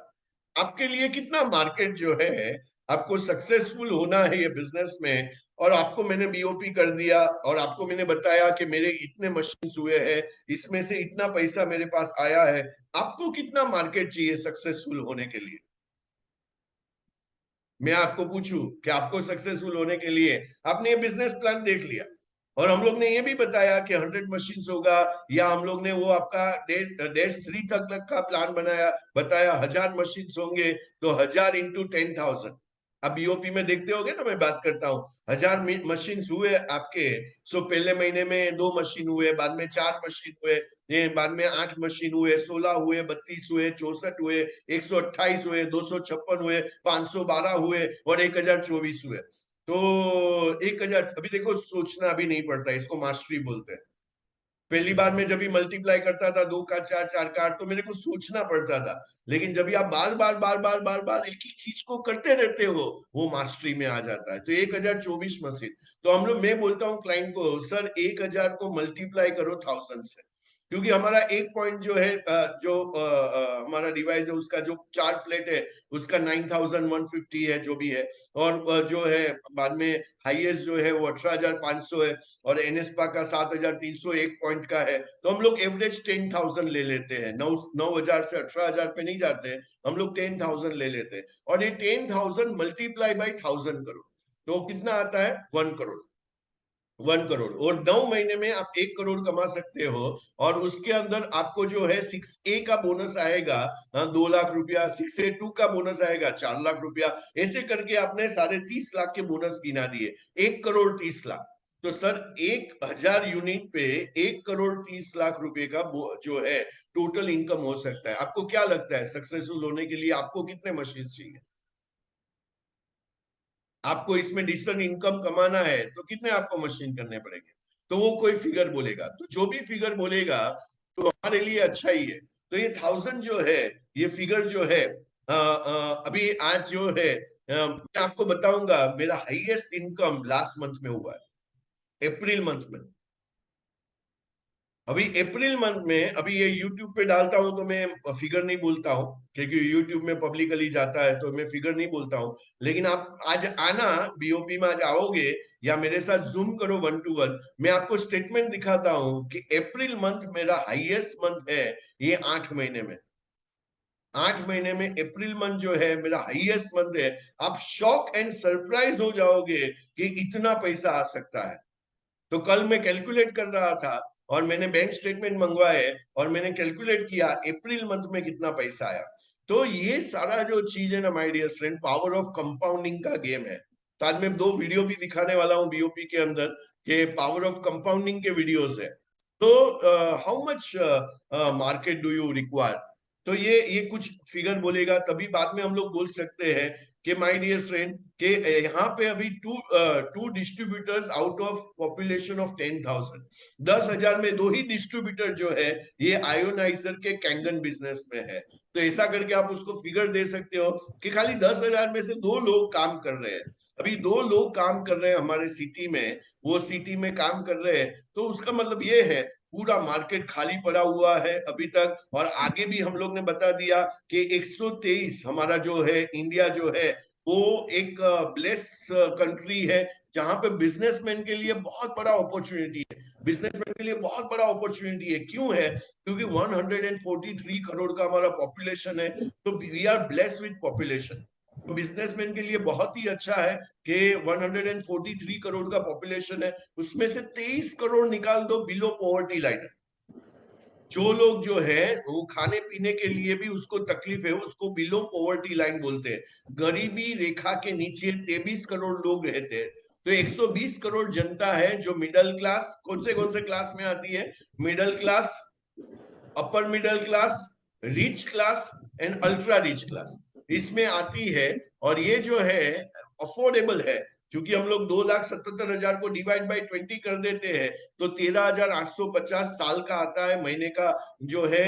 आपके लिए कितना मार्केट जो है, आपको सक्सेसफुल होना है ये बिजनेस में, और आपको मैंने बीओपी कर दिया और आपको मैंने बताया कि मेरे इतने मशीन्स हुए हैं, इसमें से इतना पैसा मेरे पास आया है, आपको कितना मार्केट चाहिए सक्सेसफुल होने के लिए? मैं आपको पूछूं कि आपको सक्सेसफुल होने के लिए, आपने ये बिजनेस प्लान देख लिया और हम लोग ने ये भी बताया कि 100 मशीन्स होगा, या हम लोग ने वो आपका डैश 3 तक का प्लान बनाया, बताया 1000 मशीन्स होंगे, तो 1000 इंटू 10,000। अब बीओपी में देखते होगे ना, मैं बात करता हूँ, 1000 मशीन्स हुए आपके। सो पहले महीने में 2 मशीन हुए, बाद में 4 मशीन हुए, ये बाद में 8 मशीन हुए, 16 हुए, 32 हुए, 64 हुए, 128 हुए, 256 हुए, 512 हुए और 1024 हुए। तो 1000, अभी देखो सोचना भी नहीं पड़ता, इसको मास्टरी बोलते हैं। पहली बार में जब भी मल्टीप्लाई करता था 2 का 4, 4 का 8, तो मेरे को सोचना पड़ता था, लेकिन जब आप बार बार बार बार बार बार एक ही चीज को करते रहते हो, वो मास्टरी में आ जाता है। तो 1024 मशीन, तो हम लोग, मैं बोलता हूँ क्लाइंट को, सर 1000 को मल्टीप्लाई करो 1000 से, क्योंकि हमारा एक पॉइंट जो है, जो हमारा डिवाइस है उसका जो 4 प्लेट है उसका 9150 है जो भी है, और जो है बाद में हाईएस्ट जो है वो 18,500 है, और एनएसपा का 7,300 एक पॉइंट का है। तो हम लोग एवरेज 10,000 ले लेते हैं, 9,000 से 18,000 पे नहीं जाते हैं, हम लोग 10,000 ले लेते हैं, और ये 10,000 मल्टीप्लाई बाई 1000 करो तो कितना आता है? 1 करोड़। 1 करोड़, और 9 महीने में आप 1 करोड़ कमा सकते हो, और उसके अंदर आपको जो है 6A का बोनस आएगा 2 लाख रुपया, 6A2 का बोनस आएगा 4 लाख रुपया, ऐसे करके आपने 30.5 लाख के बोनस गिना दिए, 1 करोड़ 30 लाख। तो सर 1000 यूनिट पे 1 करोड़ 30 लाख रुपए का जो है टोटल इनकम हो सकता है। आपको क्या लगता है सक्सेसफुल होने के लिए आपको कितने मशीन चाहिए? आपको इसमें डिजिटल इनकम कमाना है तो कितने आपको मशीन करने पड़ेंगे? तो वो कोई फिगर बोलेगा, तो जो भी फिगर बोलेगा तो हमारे लिए अच्छा ही है। तो ये 1000 जो है, ये फिगर जो है, अभी आज जो है, मैं आपको बताऊंगा मेरा हाईएस्ट इनकम लास्ट मंथ में हुआ है, अप्रैल मंथ में। अभी अप्रैल मंथ में, अभी ये यूट्यूब पे डालता हूं तो मैं फिगर नहीं बोलता हूं, क्योंकि यूट्यूब में पब्लिकली जाता है तो मैं फिगर नहीं बोलता हूं। लेकिन आप आज आना, बीओपी में आज आओगे या मेरे साथ जूम करो 1 to 1, मैं आपको स्टेटमेंट दिखाता हूं कि अप्रैल मंथ मेरा हाईएस्ट मंथ है, ये 8 महीने में। 8 महीने में अप्रैल मंथ जो है मेरा हाईएस्ट मंथ है। आप शॉक एंड सरप्राइज हो जाओगे कि इतना पैसा आ सकता है। तो कल मैं कैलकुलेट कर रहा था और मैंने बैंक स्टेटमेंट मंगवाए और मैंने कैलकुलेट किया अप्रैल मंथ में कितना पैसा आया। तो ये सारा जो चीज है ना my dear friend, power of compounding का गेम है। तो आज मैं 2 वीडियो भी दिखाने वाला हूँ बीओपी के अंदर, के पावर ऑफ कंपाउंडिंग के वीडियोस है। तो how much market do you require, तो ये कुछ फिगर बोलेगा, तभी बाद में हम लोग बोल सकते हैं कि माय डियर फ्रेंड, कि यहाँ पे अभी two distributors out of population of 10,000, 10,000 में 2 ही डिस्ट्रीब्यूटर जो है ये आयोनाइजर के कैंगन बिजनेस में है। तो ऐसा करके आप उसको फिगर दे सकते हो कि खाली 10,000 में से 2 लोग काम कर रहे हैं। अभी 2 लोग काम कर रहे हैं हमारे सिटी में, वो सिटी में काम कर रहे हैं, तो उसका मतलब ये है पूरा मार्केट खाली पड़ा हुआ है अभी तक। और आगे भी हम लोग ने बता दिया कि 123 हमारा जो है इंडिया जो है वो एक ब्लेस कंट्री है, जहां पे बिजनेसमैन के लिए बहुत बड़ा अपॉर्चुनिटी है। बिजनेसमैन के लिए बहुत बड़ा अपॉर्चुनिटी है, क्यों है? क्योंकि 143 करोड़ का हमारा पॉपुलेशन है, तो we are blessed with population. तो बिजनेसमैन के लिए बहुत ही अच्छा है कि 143 करोड़ का पॉपुलेशन है, उसमें से 23 करोड़ निकाल दो बिलो पॉवर्टी लाइन। जो लोग जो है वो खाने पीने के लिए भी उसको तकलीफ है, उसको बिलो पॉवर्टी लाइन बोलते हैं। गरीबी रेखा के नीचे 23 करोड़ लोग रहते हैं। तो 120 करोड़ जनता है जो मिडिल क्लास, कौन से क्लास में आती है? Middle class, upper middle class, rich class and ultra rich class, इसमें आती है। और ये जो है अफोर्डेबल है, क्योंकि हम लोग 2,77,000 को डिवाइड बाई 20 कर देते हैं तो 13,850 साल का आता है, महीने का जो है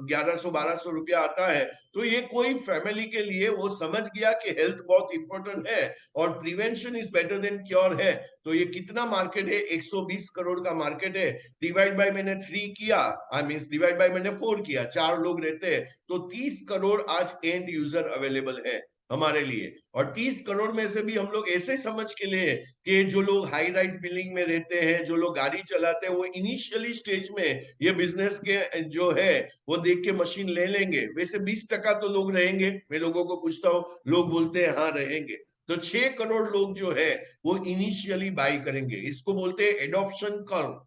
1100-1200 रुपया आता है। तो ये कोई फैमिली के लिए वो समझ गया कि हेल्थ बहुत इंपॉर्टेंट है और prevention is better than cure है। तो ये कितना मार्केट है, 120 करोड़ का मार्केट है। डिवाइड बाय मैंने 3 किया, आई मीन डिवाइड बाय मैंने 4 किया, 4 लोग रहते हैं तो 30 करोड़ आज एंड यूजर अवेलेबल है हमारे लिए। और 30 करोड़ में से भी हम लोग ऐसे समझ के लिए कि जो लोग हाई राइज बिल्डिंग में रहते हैं, जो लोग गाड़ी चलाते हैं, वो इनिशियली स्टेज में ये बिजनेस के जो है वो देख के मशीन ले लेंगे। वैसे 20% तो लोग रहेंगे, मैं लोगों को पूछता हूँ, लोग बोलते हैं हाँ रहेंगे। तो 6 करोड़ लोग जो है वो इनिशियली बाई करेंगे। इसको बोलते हैं एडॉप्शन कर्व।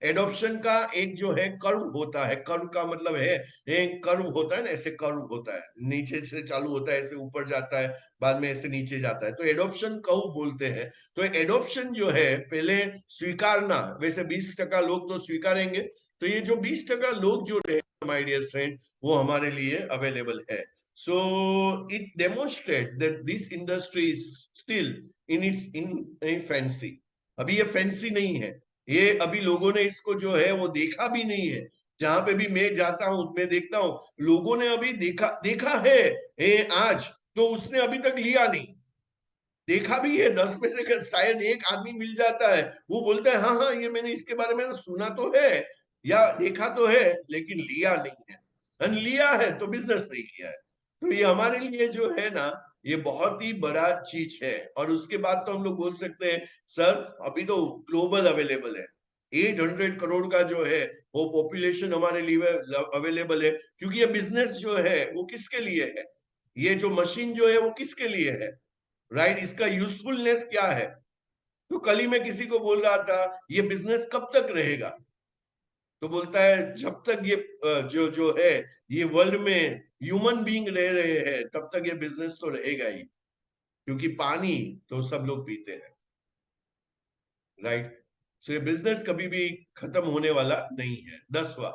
एडॉप्शन का एक जो है कर्व होता है, कर्व का मतलब है एक कर्व होता है ना, ऐसे कर्व होता है, नीचे से चालू होता है, ऐसे ऊपर जाता है, बाद में ऐसे नीचे जाता है, तो एडॉप्शन कर्व बोलते हैं। तो एडॉप्शन जो है पहले स्वीकारना, वैसे 20% लोग तो स्वीकारेंगे, तो ये जो 20% लोग जो है माय डियर फ्रेंड वो हमारे लिए अवेलेबल है। So it demonstrate that this industry is still in it's in fancy. अभी ये फैंसी नहीं है, ये अभी लोगों ने इसको जो है वो देखा भी नहीं है। जहां पे भी मैं जाता हूं मैं देखता हूं लोगों ने अभी देखा है आज, तो उसने अभी तक लिया नहीं। देखा भी है, 10 में से शायद एक आदमी मिल जाता है, वो बोलता है हाँ हाँ ये मैंने इसके बारे में सुना तो है या देखा तो है, लेकिन लिया नहीं है। लिया है तो बिजनेस नहीं किया है। तो ये हमारे लिए जो है ना, ये बहुत ही बड़ा चीज है। और उसके बाद तो हम लोग बोल सकते हैं सर अभी तो ग्लोबल अवेलेबल है, 800 करोड़ का जो है वो पॉपुलेशन हमारे लिए अवेलेबल है। क्योंकि ये बिजनेस जो है वो किसके लिए है, ये जो मशीन जो है वो किसके लिए है, राइट? इसका यूजफुलनेस क्या है? तो कल ही मैं किसी को बोल रहा था ये बिजनेस कब तक रहेगा, तो बोलता है जब तक ये जो जो है ये वर्ल्ड में ह्यूमन बीइंग रह रहे हैं तब तक ये बिजनेस तो रहेगा ही, क्योंकि पानी तो सब लोग पीते हैं, राइट? सो ये बिजनेस कभी भी खत्म होने वाला नहीं है। 10वां,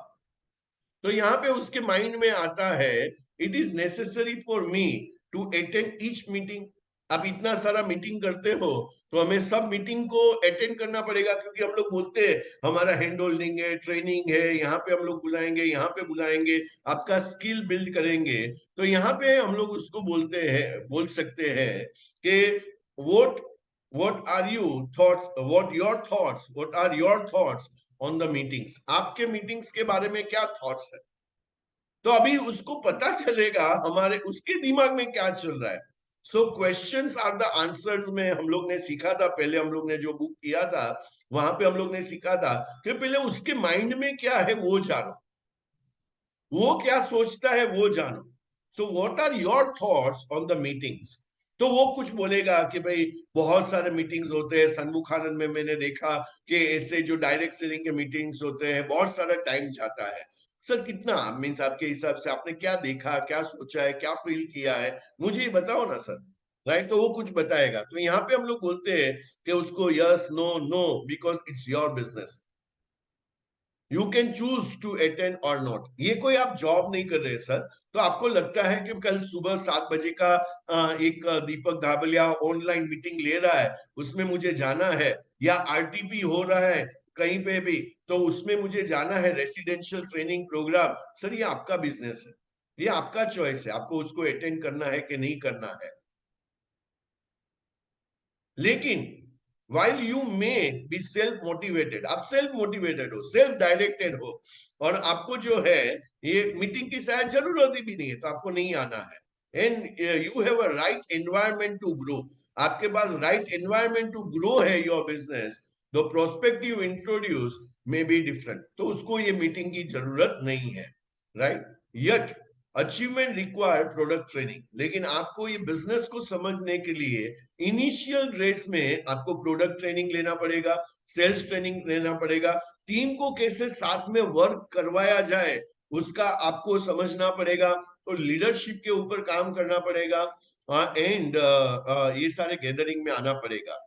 तो यहाँ पे उसके माइंड में आता है it is necessary for me to attend each meeting. आप इतना सारा मीटिंग करते हो तो हमें सब मीटिंग को अटेंड करना पड़ेगा, क्योंकि हम लोग बोलते हैं हमारा हैंड होल्डिंग है, ट्रेनिंग है, यहाँ पे हम लोग बुलाएंगे, यहाँ पे बुलाएंगे, आपका स्किल बिल्ड करेंगे। तो यहाँ पे हम लोग उसको बोल सकते हैं कि what what are you thoughts what your thoughts what are your thoughts on the meetings. आपके मीटिंग्स के बारे में क्या थॉट्स है? तो अभी उसको पता चलेगा हमारे उसके दिमाग में क्या चल रहा है। So questions are the answers में हम लोग ने सीखा था, पहले हम लोग ने जो बुक किया था वहां पे हम लोग ने सीखा था कि पहले उसके माइंड में क्या है वो जानो, वो क्या सोचता है वो जानो। So what are your thoughts on the meetings? तो वो कुछ बोलेगा कि भाई बहुत सारे मीटिंग्स होते हैं, सन्मुखानंद में मैंने देखा कि ऐसे जो डायरेक्ट सेलिंग के मीटिंग्स होते हैं बहुत सारा टाइम जाता है। सर कितना मीन्स आपके हिसाब से आपने क्या देखा, क्या सोचा है, क्या फील किया है, मुझे ये बताओ ना सर, राइट? तो वो कुछ बताएगा। तो यहाँ पे हम लोग बोलते हैं कि उसको yes no no, because it's your business, you can choose to attend और नॉट। ये कोई आप जॉब नहीं कर रहे सर, तो आपको लगता है कि कल सुबह 7 बजे का एक दीपक धाबलिया ऑनलाइन मीटिंग ले रहा है, उसमें मुझे जाना है, या आरटीपी हो रहा है कहीं पे भी तो उसमें मुझे जाना है, रेसिडेंशियल ट्रेनिंग प्रोग्राम, सर ये आपका बिजनेस है, ये आपका चॉइस है, आपको उसको अटेंड करना है कि नहीं करना है। लेकिन while you may be self motivated, आप सेल्फ मोटिवेटेड हो, सेल्फ डायरेक्टेड हो, और आपको जो है ये मीटिंग की शायद जरूरत भी नहीं है तो आपको नहीं आना है, and you have a right environment to grow, आपके पास राइट एनवायरमेंट टू ग्रो है your business, the prospective introduce may be different, तो उसको ये मीटिंग की जरूरत नहीं है, right? Yet achievement require product training, लेकिन आपको ये बिजनेस को समझने के लिए इनिशियल रेस में आपको प्रोडक्ट ट्रेनिंग लेना पड़ेगा, सेल्स ट्रेनिंग लेना पड़ेगा, टीम को कैसे साथ में वर्क करवाया जाए उसका आपको समझना पड़ेगा, तो लीडरशिप के ऊपर काम करना पड़ेगा, एंड ये सारे गैदरिंग में आना पड़ेगा।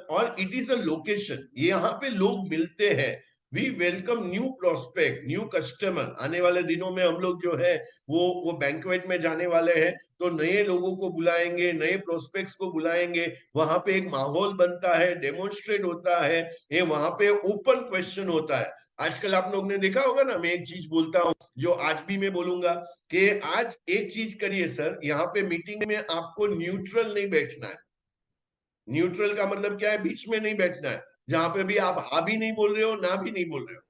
और इट इज अ लोकेशन, यहाँ पे लोग मिलते हैं, we welcome new prospect, new customer. आने वाले दिनों में हम लोग जो है वो बैंक्वेट में जाने वाले हैं, तो नए लोगों को बुलाएंगे, नए प्रोस्पेक्ट्स को बुलाएंगे, वहां पे एक माहौल बनता है, डेमोन्स्ट्रेट होता है, ये वहां पे ओपन क्वेश्चन होता है। आजकल आप लोग ने देखा होगा ना, मैं एक चीज बोलता हूँ जो आज भी मैं बोलूंगा कि आज एक चीज करिए सर, यहाँ पे मीटिंग में आपको न्यूट्रल नहीं बैठना है। न्यूट्रल का मतलब क्या है? बीच में नहीं बैठना है, जहां पे भी आप हाँ भी नहीं बोल रहे हो, ना भी नहीं बोल रहे हो।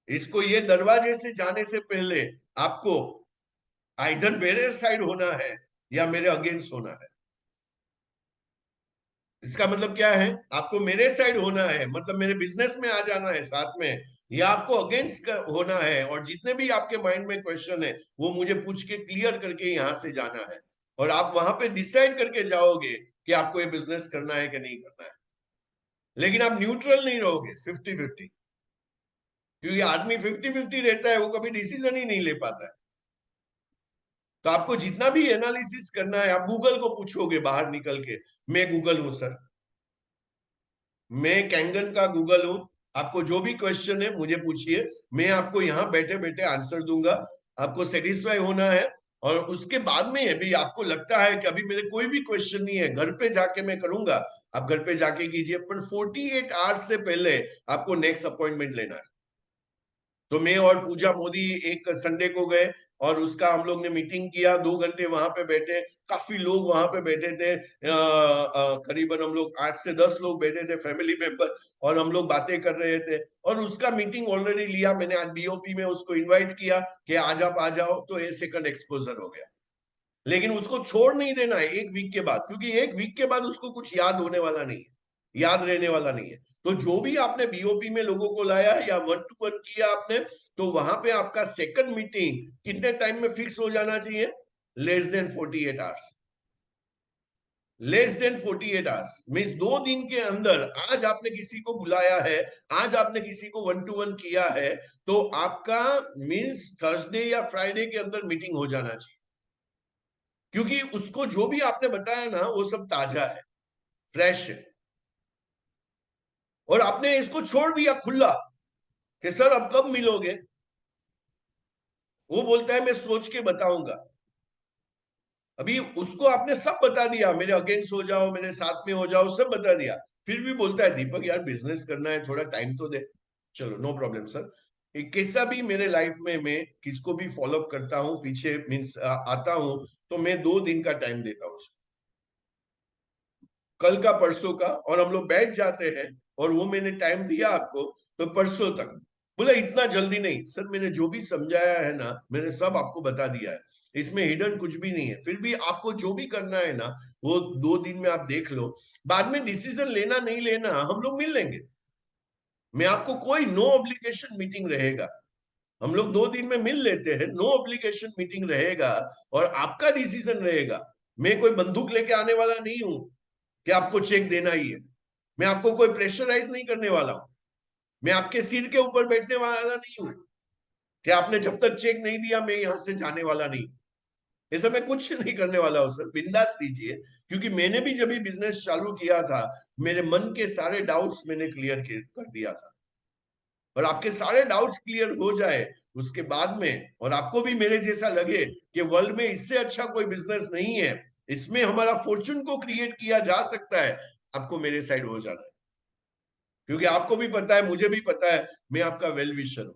इसको ये दरवाजे से जाने से पहले आपको आइदर मेरे साइड होना है या मेरे अगेंस्ट होना है। इसका मतलब क्या है? आपको मेरे साइड होना है, मतलब मेरे बिजनेस में आ जाना है साथ में, या आपको अगेंस्ट होना है, और जितने भी आपके माइंड में क्वेश्चन है वो मुझे पूछ के क्लियर करके यहां से जाना है, और आप वहां पे डिसाइड करके जाओगे कि आपको ये बिजनेस करना है कि नहीं करना है। लेकिन आप न्यूट्रल नहीं रहोगे, 50-50, क्योंकि आदमी 50-50 रहता है, वो कभी डिसीजन ही नहीं ले पाता है। तो आपको जितना भी एनालिसिस करना है, आप गूगल को पूछोगे बाहर निकल के, मैं गूगल हूं सर, मैं कैंगन का गूगल हूं, आपको जो भी क्वेश्चन है मुझे पूछिए, मैं आपको यहाँ बैठे बैठे आंसर दूंगा। आपको सेटिस्फाई होना है, और उसके बाद में भी आपको लगता है कि अभी मेरे कोई भी क्वेश्चन नहीं है, घर पे जाके मैं करूंगा, आप घर पे जाके कीजिए, पर 48 आवर्स से पहले आपको नेक्स्ट अपॉइंटमेंट लेना है। तो मैं और पूजा मोदी एक संडे को गए, और उसका हम लोग ने मीटिंग किया, 2 घंटे वहां पे बैठे, काफी लोग वहां पे बैठे थे, करीबन हम लोग 8 से 10 लोग बैठे थे, फैमिली मेंबर, और हम लोग बातें कर रहे थे, और उसका मीटिंग ऑलरेडी लिया मैंने, आज बीओपी में उसको इन्वाइट किया कि आज आप आ जाओ, तो ये सेकंड एक्सपोजर हो गया। लेकिन उसको छोड़ नहीं देना है 1 वीक के बाद, क्योंकि 1 वीक के बाद उसको कुछ याद होने वाला नहीं है, याद रहने वाला नहीं है। तो जो भी आपने बीओपी में लोगों को लाया या 1-to-1 किया आपने, तो वहां पे आपका सेकंड मीटिंग कितने टाइम में फिक्स हो जाना चाहिए? Less than 48 hours. Less than 48 hours means 2 दिन के अंदर, आज आपने किसी को बुलाया है, आज आपने किसी को 1-to-1 किया है, तो आपका मीन्स थर्सडे या फ्राइडे के अंदर मीटिंग हो जाना चाहिए, क्योंकि उसको जो भी आपने बताया ना वो सब ताजा है, फ्रेश है। और आपने इसको छोड़ दिया खुला कि सर अब कब मिलोगे, वो बोलता है मैं सोच के बताऊंगा। अभी उसको आपने सब बता दिया, मेरे अगेंस्ट हो जाओ, मेरे साथ में हो जाओ, सब बता दिया, फिर भी बोलता है दीपक यार बिजनेस करना है, थोड़ा टाइम तो दे। चलो नो प्रॉब्लम सर। एक कैसा भी मेरे लाइफ में मैं किसको भी फॉलो करता हूँ, पीछे मीन्स आता हूँ, तो मैं 2 दिन का टाइम देता हूँ, कल का परसों का, और हम लोग बैठ जाते हैं, और वो मैंने टाइम दिया आपको तो परसों तक। बोला इतना जल्दी नहीं सर, मैंने जो भी समझाया है ना मैंने सब आपको बता दिया है, इसमें हिडन कुछ भी नहीं है, फिर भी आपको जो भी करना है ना वो 2 दिन में आप देख लो, बाद में डिसीजन लेना नहीं लेना हम लोग मिल लेंगे। मैं आपको कोई नो ऑब्लिगेशन मीटिंग रहेगा, हम लोग 2 दिन में मिल लेते हैं, नो ऑब्लिगेशन मीटिंग रहेगा, और आपका डिसीजन रहेगा। मैं कोई बंदूक लेके आने वाला नहीं हूं कि आपको चेक देना ही है, मैं आपको कोई प्रेशराइज नहीं करने वाला हूं, मैं आपके सिर के ऊपर बैठने वाला नहीं हूं कि आपने जब तक चेक नहीं दिया मैं यहां से जाने वाला नहीं। ऐसा मैं कुछ नहीं करने वाला हूं सर, बिंदास लीजिए, क्योंकि मैंने भी जब भी बिजनेस चालू किया था, मेरे मन के सारे डाउट्स मैंने क्लियर कर दिया था, और आपके सारे डाउट्स क्लियर हो जाए उसके बाद में, और आपको भी मेरे जैसा लगे कि वर्ल्ड में इससे अच्छा कोई बिजनेस नहीं है, इसमें हमारा फॉर्चून को क्रिएट किया जा सकता है, आपको मेरे साइड हो जाना है। क्योंकि आपको भी पता है, मुझे भी पता है, मैं आपका वेल विशर हूं,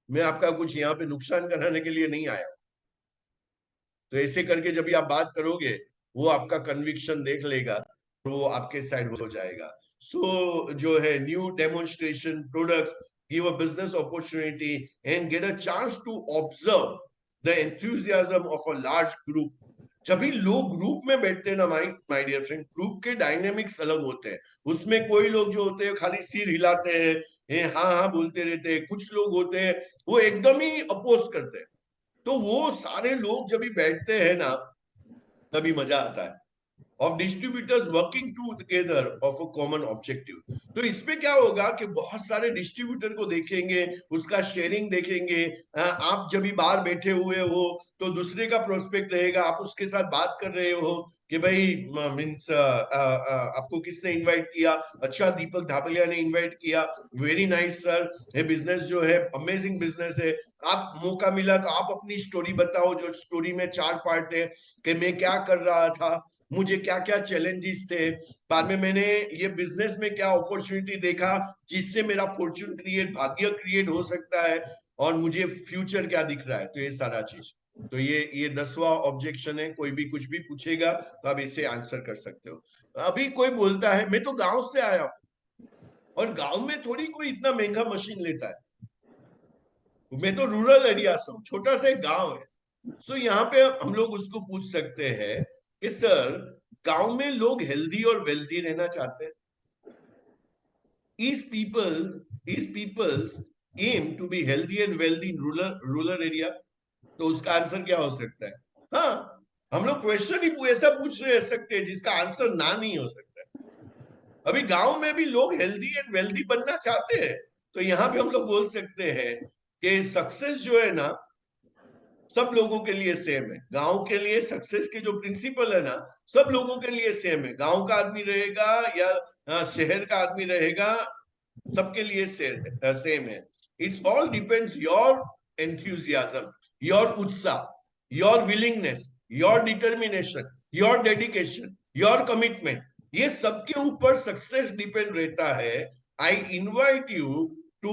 मैं आपका कुछ यहाँ पे नुकसान कराने के लिए नहीं आया। तो ऐसे करके जब भी आप बात करोगे, वो आपका कन्विक्शन देख लेगा, तो वो आपके साइड हो जाएगा। सो जो है new demonstration products give a business opportunity and get a chance to observe the enthusiasm of a large group। जब भी लोग ग्रुप में बैठते हैं ना माय डियर फ्रेंड, ग्रुप के डायनेमिक्स अलग होते हैं। उसमें कोई लोग जो होते हैं खाली सिर हिलाते हैं, हाँ हाँ बोलते रहते हैं, कुछ लोग होते हैं वो एकदम ही अपोज करते हैं। तो वो सारे लोग जब भी बैठते हैं ना तभी मजा आता है, of distributors working together of a common objective। तो इसमें क्या होगा कि बहुत सारे डिस्ट्रीब्यूटर को देखेंगे, उसका शेयरिंग देखेंगे। आप जब भी बाहर बैठे हुए हो तो दूसरे का प्रोस्पेक्ट रहेगा, आप उसके साथ बात कर रहे हो कि भाई मीन्स आपको किसने इनवाइट किया? अच्छा, दीपक धापलिया ने इनवाइट किया, वेरी नाइस सर, ये बिजनेस जो है अमेजिंग बिजनेस है। आप मौका मिला तो आप अपनी स्टोरी बताओ, जो स्टोरी में 4 पार्ट है कि मैं क्या कर रहा था, मुझे क्या क्या चैलेंजेस थे, बाद में मैंने ये बिजनेस में क्या अपॉर्चुनिटी देखा जिससे मेरा फॉर्चून क्रिएट, भाग्य क्रिएट हो सकता है, और मुझे फ्यूचर क्या दिख रहा है। तो ये सारा चीज, तो ये 10वां ऑब्जेक्शन है। कोई भी कुछ भी पूछेगा तो आप इसे आंसर कर सकते हो। अभी कोई बोलता है मैं तो गांव से आया हूं, और गांव में थोड़ी कोई इतना महंगा मशीन लेता है, मैं तो रूरल एरिया से हूँ, छोटा सा एक गांव है। सो यहाँ पे हम लोग उसको पूछ सकते हैं कि सर, गांव में लोग हेल्दी और वेल्दी रहना चाहते हैं, is people's aim to be healthy and wealthy in rural area? तो उसका आंसर क्या हो सकता है? हाँ, हम लोग क्वेश्चन ही ऐसा पूछ रहे सकते हैं जिसका आंसर ना नहीं हो सकता है। अभी गांव में भी लोग हेल्दी एंड वेल्दी बनना चाहते हैं। तो यहाँ पे हम लोग बोल सकते हैं कि सक्सेस जो है ना, सब लोगों के लिए सेम है। गांव के लिए सक्सेस के जो प्रिंसिपल है ना, सब लोगों के लिए सेम है। गांव का आदमी रहेगा या शहर का आदमी रहेगा, सबके लिए सेम है। It's all depends your enthusiasm, your उत्साह, your willingness, your determination, your dedication, your commitment, ये सबके ऊपर सक्सेस डिपेंड रहता है। I invite you to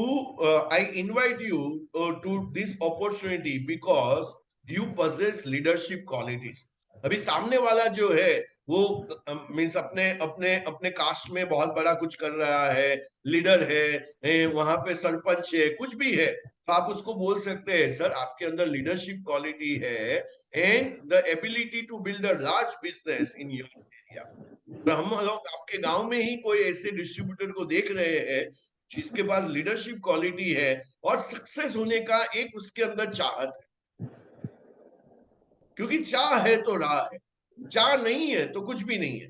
this opportunity because you possess leadership qualities। अभी सामने वाला जो है वो मीन्स अपने अपने अपने कास्ट में बहुत बड़ा कुछ कर रहा है, लीडर है, वहां पे सरपंच है, कुछ भी है, तो आप उसको बोल सकते हैं सर आपके अंदर लीडरशिप क्वालिटी है and the ability to build a large business in your area. तो हम लोग आपके गांव में ही कोई ऐसे डिस्ट्रीब्यूटर को देख रहे हैं जिसके पास लीडरशिप क्वालिटी है और सक्सेस होने का एक उसके अंदर चाहत है। क्योंकि चाह है तो राह है, चाह नहीं है तो कुछ भी नहीं है।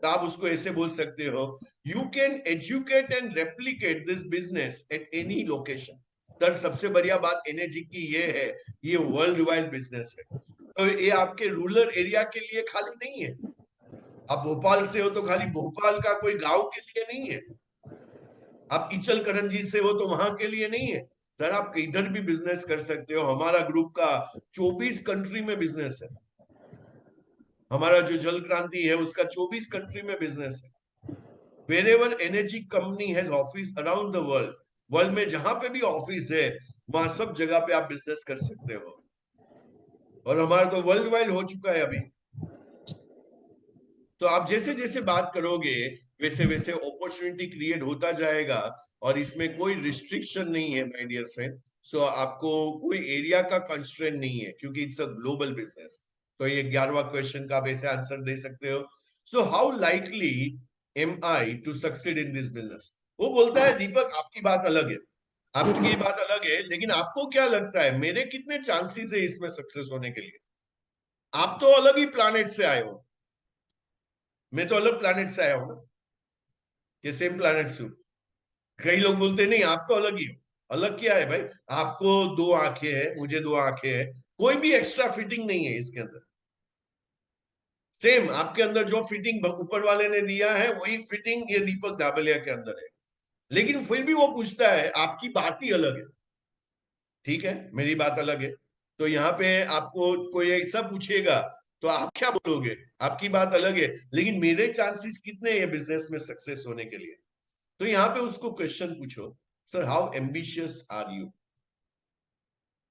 तो आप उसको ऐसे बोल सकते हो, you can educate and replicate this business at any location. तर सबसे बढ़िया बात एनर्जी की ये है, ये वर्ल्ड वाइड बिजनेस है। तो ये आपके रूरल एरिया के लिए खाली नहीं है। आप भोपाल से हो तो खाली भोपाल का कोई गांव के लिए नहीं है, आप इचल करंजी से हो तो वहां के लिए नहीं है। सर आप इधर भी बिजनेस कर सकते हो। हमारा ग्रुप का 24 कंट्री में बिजनेस है। हमारा जो जल क्रांति है उसका 24 कंट्री में बिजनेस है। Wherever energy company has office around the world, world में जहां पे भी ऑफिस है वहां सब जगह पे आप बिजनेस कर सकते हो। और हमारा तो वर्ल्ड वाइड हो चुका है अभी। तो आप जैसे जैसे बात करोगे वैसे वैसे अपॉर्चुनिटी क्रिएट होता जाएगा, और इसमें कोई रिस्ट्रिक्शन नहीं है माय डियर फ्रेंड। सो आपको कोई एरिया का कंस्ट्रेंट नहीं है क्योंकि इट्स अ ग्लोबल बिजनेस। तो ये 11वां क्वेश्चन का आप ऐसे आंसर दे सकते हो। So how likely am I to succeed in this business? वो बोलता है दीपक आपकी बात अलग है, आपकी बात अलग है, लेकिन आपको क्या लगता है मेरे कितने चांसेस है इसमें सक्सेस होने के लिए? आप तो अलग ही प्लैनेट से आए हो, मैं तो अलग प्लैनेट से आया हूं ना, ये सेम प्लैनेट से हूं। कई लोग बोलते नहीं आप तो अलग ही हो। अलग क्या है भाई? आपको 2 आंखें हैं, मुझे 2 आंखें हैं, कोई भी एक्स्ट्रा फिटिंग नहीं है इसके अंदर। सेम आपके अंदर जो फिटिंग ऊपर वाले ने दिया है वही फिटिंग ये दीपक धाबलिया के अंदर है। लेकिन फिर भी वो पूछता है आपकी बात ही अलग है। ठीक है, मेरी बात अलग है। तो यहाँ पे आपको कोई ऐसा पूछेगा तो आप क्या बोलोगे? आपकी बात अलग है लेकिन मेरे चांसेस कितने हैं बिजनेस में सक्सेस होने के लिए? तो यहाँ पे उसको क्वेश्चन पूछो, sir how ambitious are you?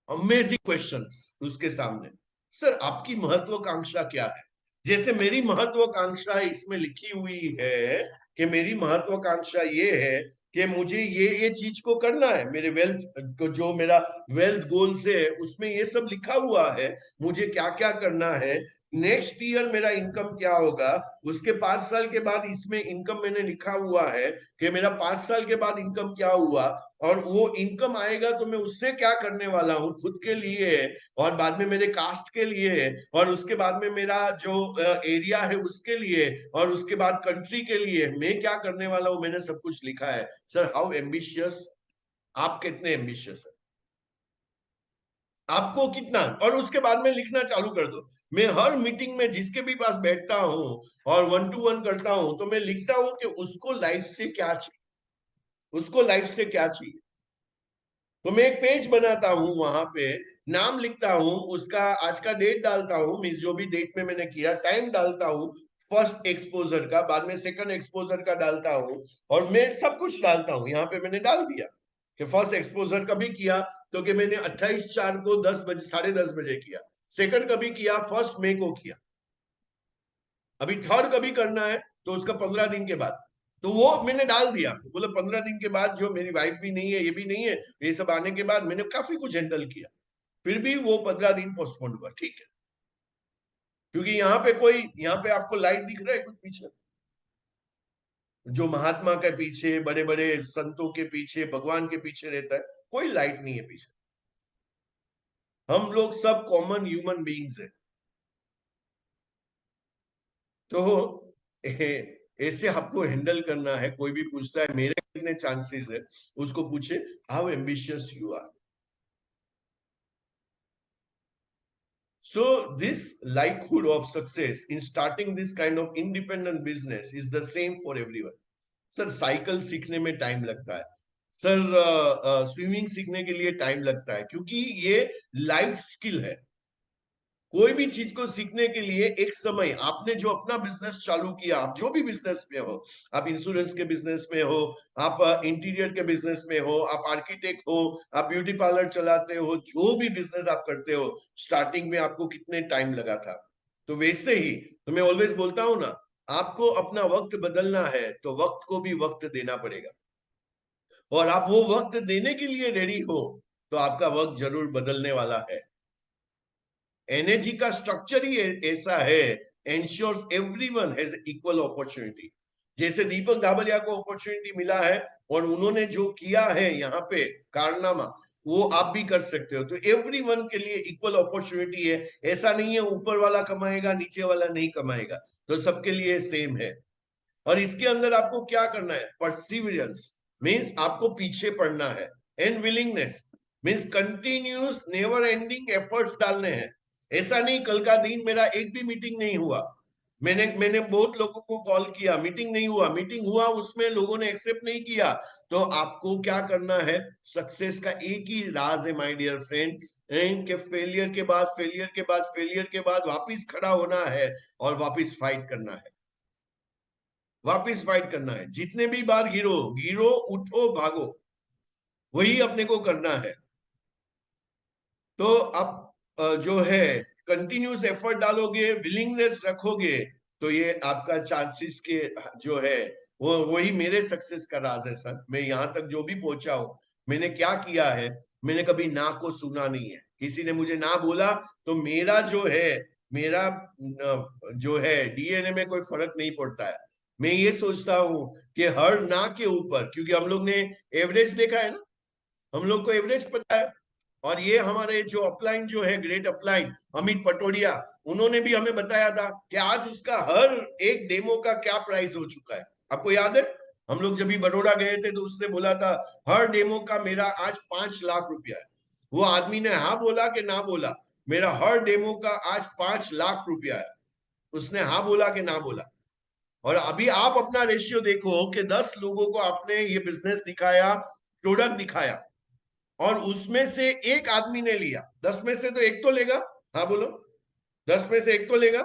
Amazing questions उसके सामने। सर आपकी महत्वाकांक्षा क्या है? जैसे मेरी महत्वाकांक्षा इसमें लिखी हुई है कि मेरी महत्वाकांक्षा ये है कि मुझे ये चीज को करना है। मेरे वेल्थ को, जो मेरा वेल्थ गोल्स है उसमें ये सब लिखा हुआ है, मुझे क्या क्या करना है। नेक्स्ट ईयर मेरा इनकम क्या होगा, उसके 5 साल के बाद इसमें इनकम मैंने लिखा हुआ है कि मेरा 5 साल के बाद इनकम क्या हुआ, और वो इनकम आएगा तो मैं उससे क्या करने वाला हूँ खुद के लिए, और बाद में मेरे कास्ट के लिए, और उसके बाद में मेरा जो एरिया है उसके लिए, और उसके बाद कंट्री के लिए मैं क्या करने वाला हूँ, मैंने सब कुछ लिखा है। सर हाउ एम्बिशियस, आप कितने एम्बिशियस है, आपको कितना, और उसके बाद में लिखना चालू कर दो। मैं हर मीटिंग में जिसके भी पास बैठता हूं और 1-to-1 करता हूं तो मैं लिखता हूं कि उसको लाइफ से क्या चाहिए, उसको लाइफ से क्या चाहिए। तो मैं एक पेज बनाता हूं, वहां पे नाम लिखता हूं, उसका आज का डेट डालता हूं, मीन्स जो भी डेट में मैंने किया, टाइम डालता हूं, फर्स्ट एक्सपोजर का, बाद में सेकंड एक्सपोजर का डालता हूं, और मैं सब कुछ डालता हूं। यहाँ पे मैंने डाल दिया कि फर्स्ट एक्सपोजर कभी किया, तो कि मैंने 28/4 को 10 बजे 10:30 बजे किया, सेकंड कभी किया 1 मई को किया, अभी थर्ड कभी करना है तो उसका 15 दिन के बाद। तो वो मैंने डाल दिया, बोला 15 दिन के बाद, जो मेरी वाइफ भी नहीं है, ये भी नहीं है, ये सब आने के बाद मैंने काफी कुछ हैंडल किया, फिर भी वो 15 दिन पोस्टपोन हुआ। ठीक है, क्योंकि यहाँ पे आपको लाइट दिख रहा है कुछ पीछे, जो महात्मा के पीछे, बड़े बड़े संतों के पीछे, भगवान के पीछे रहता है, कोई लाइट नहीं है पीछे। हम लोग सब कॉमन ह्यूमन बीइंग्स है। तो ऐसे आपको हैंडल करना है। कोई भी पूछता है मेरे कितने चांसेस है, उसको पूछे how ambitious you are. So this likelihood of success in starting this kind of independent business is the same for everyone. Sir cycle सीखने में टाइम लगता है, सर स्विमिंग सीखने के लिए टाइम लगता है, क्योंकि ये लाइफ स्किल है। कोई भी चीज को सीखने के लिए एक समय, आपने जो अपना बिजनेस चालू किया, आप जो भी बिजनेस में हो, आप इंश्योरेंस के बिजनेस में हो, आप इंटीरियर के बिजनेस में हो, आप आर्किटेक्ट हो, आप ब्यूटी पार्लर चलाते हो, जो भी बिजनेस आप करते हो, स्टार्टिंग में आपको कितने टाइम लगा था। तो वैसे ही तो मैं ऑलवेज बोलता हूं ना, आपको अपना वक्त बदलना है तो वक्त को भी वक्त देना पड़ेगा, और आप वो वक्त देने के लिए रेडी हो तो आपका वक्त जरूर बदलने वाला है। एनर्जी का स्ट्रक्चर ही ऐसा है, ensures everyone has equal opportunity. जैसे दीपक धाबलिया को अपॉर्चुनिटी मिला है और उन्होंने जो किया है यहाँ पे कारनामा, वो आप भी कर सकते हो। तो एवरीवन के लिए इक्वल अपॉर्चुनिटी है, ऐसा नहीं है ऊपर वाला कमाएगा नीचे वाला नहीं कमाएगा, तो सबके लिए सेम है। और इसके अंदर आपको क्या करना है, परसिवियरेंस मीन्स आपको पीछे पड़ना है, and willingness means continuous never ending efforts डालने हैं। ऐसा नहीं कल का दिन मेरा एक भी मीटिंग नहीं हुआ, मैंने बहुत लोगों को कॉल किया, मीटिंग नहीं हुआ, मीटिंग हुआ उसमें लोगों ने एक्सेप्ट नहीं किया। तो आपको क्या करना है, सक्सेस का एक ही राज है माय डियर फ्रेंड, के फेलियर के बाद फेलियर के बाद फेलियर के बाद वापिस खड़ा होना है और वापिस फाइट करना है, वापिस फाइट करना है। जितने भी बार गिरो गिरो, उठो भागो, वही अपने को करना है। तो आप जो है कंटिन्यूस एफर्ट डालोगे, विलिंगनेस रखोगे, तो ये आपका चांसेस के जो है वो वही मेरे सक्सेस का राज है सर। मैं यहाँ तक जो भी पहुंचा हूं, मैंने क्या किया है, मैंने कभी ना को सुना नहीं है। किसी ने मुझे ना बोला तो मेरा जो है, मेरा जो है डीएनए में कोई फर्क नहीं पड़ता है। मैं ये सोचता हूं कि हर ना के ऊपर, क्योंकि हम लोग ने एवरेज देखा है ना, हम लोग को एवरेज पता है। और ये हमारे जो अपलाइन जो है, ग्रेट अपलाइन अमित पटोडिया, उन्होंने भी हमें बताया था कि आज उसका हर एक डेमो का क्या प्राइस हो चुका है। आपको याद है, हम लोग जब भी बड़ौदा गए थे तो उसने बोला था हर डेमो का मेरा आज 5 लाख रुपया है। वो आदमी ने हाँ बोला कि ना बोला, मेरा हर डेमो का आज 5 लाख रुपया है। उसने हाँ बोला कि ना बोला। और अभी आप अपना रेशियो देखो कि 10 लोगों को आपने ये बिजनेस दिखाया, प्रोडक्ट दिखाया, और उसमें से एक आदमी ने लिया, 10 में से तो एक तो लेगा, हाँ बोलो, 10 में से एक तो लेगा,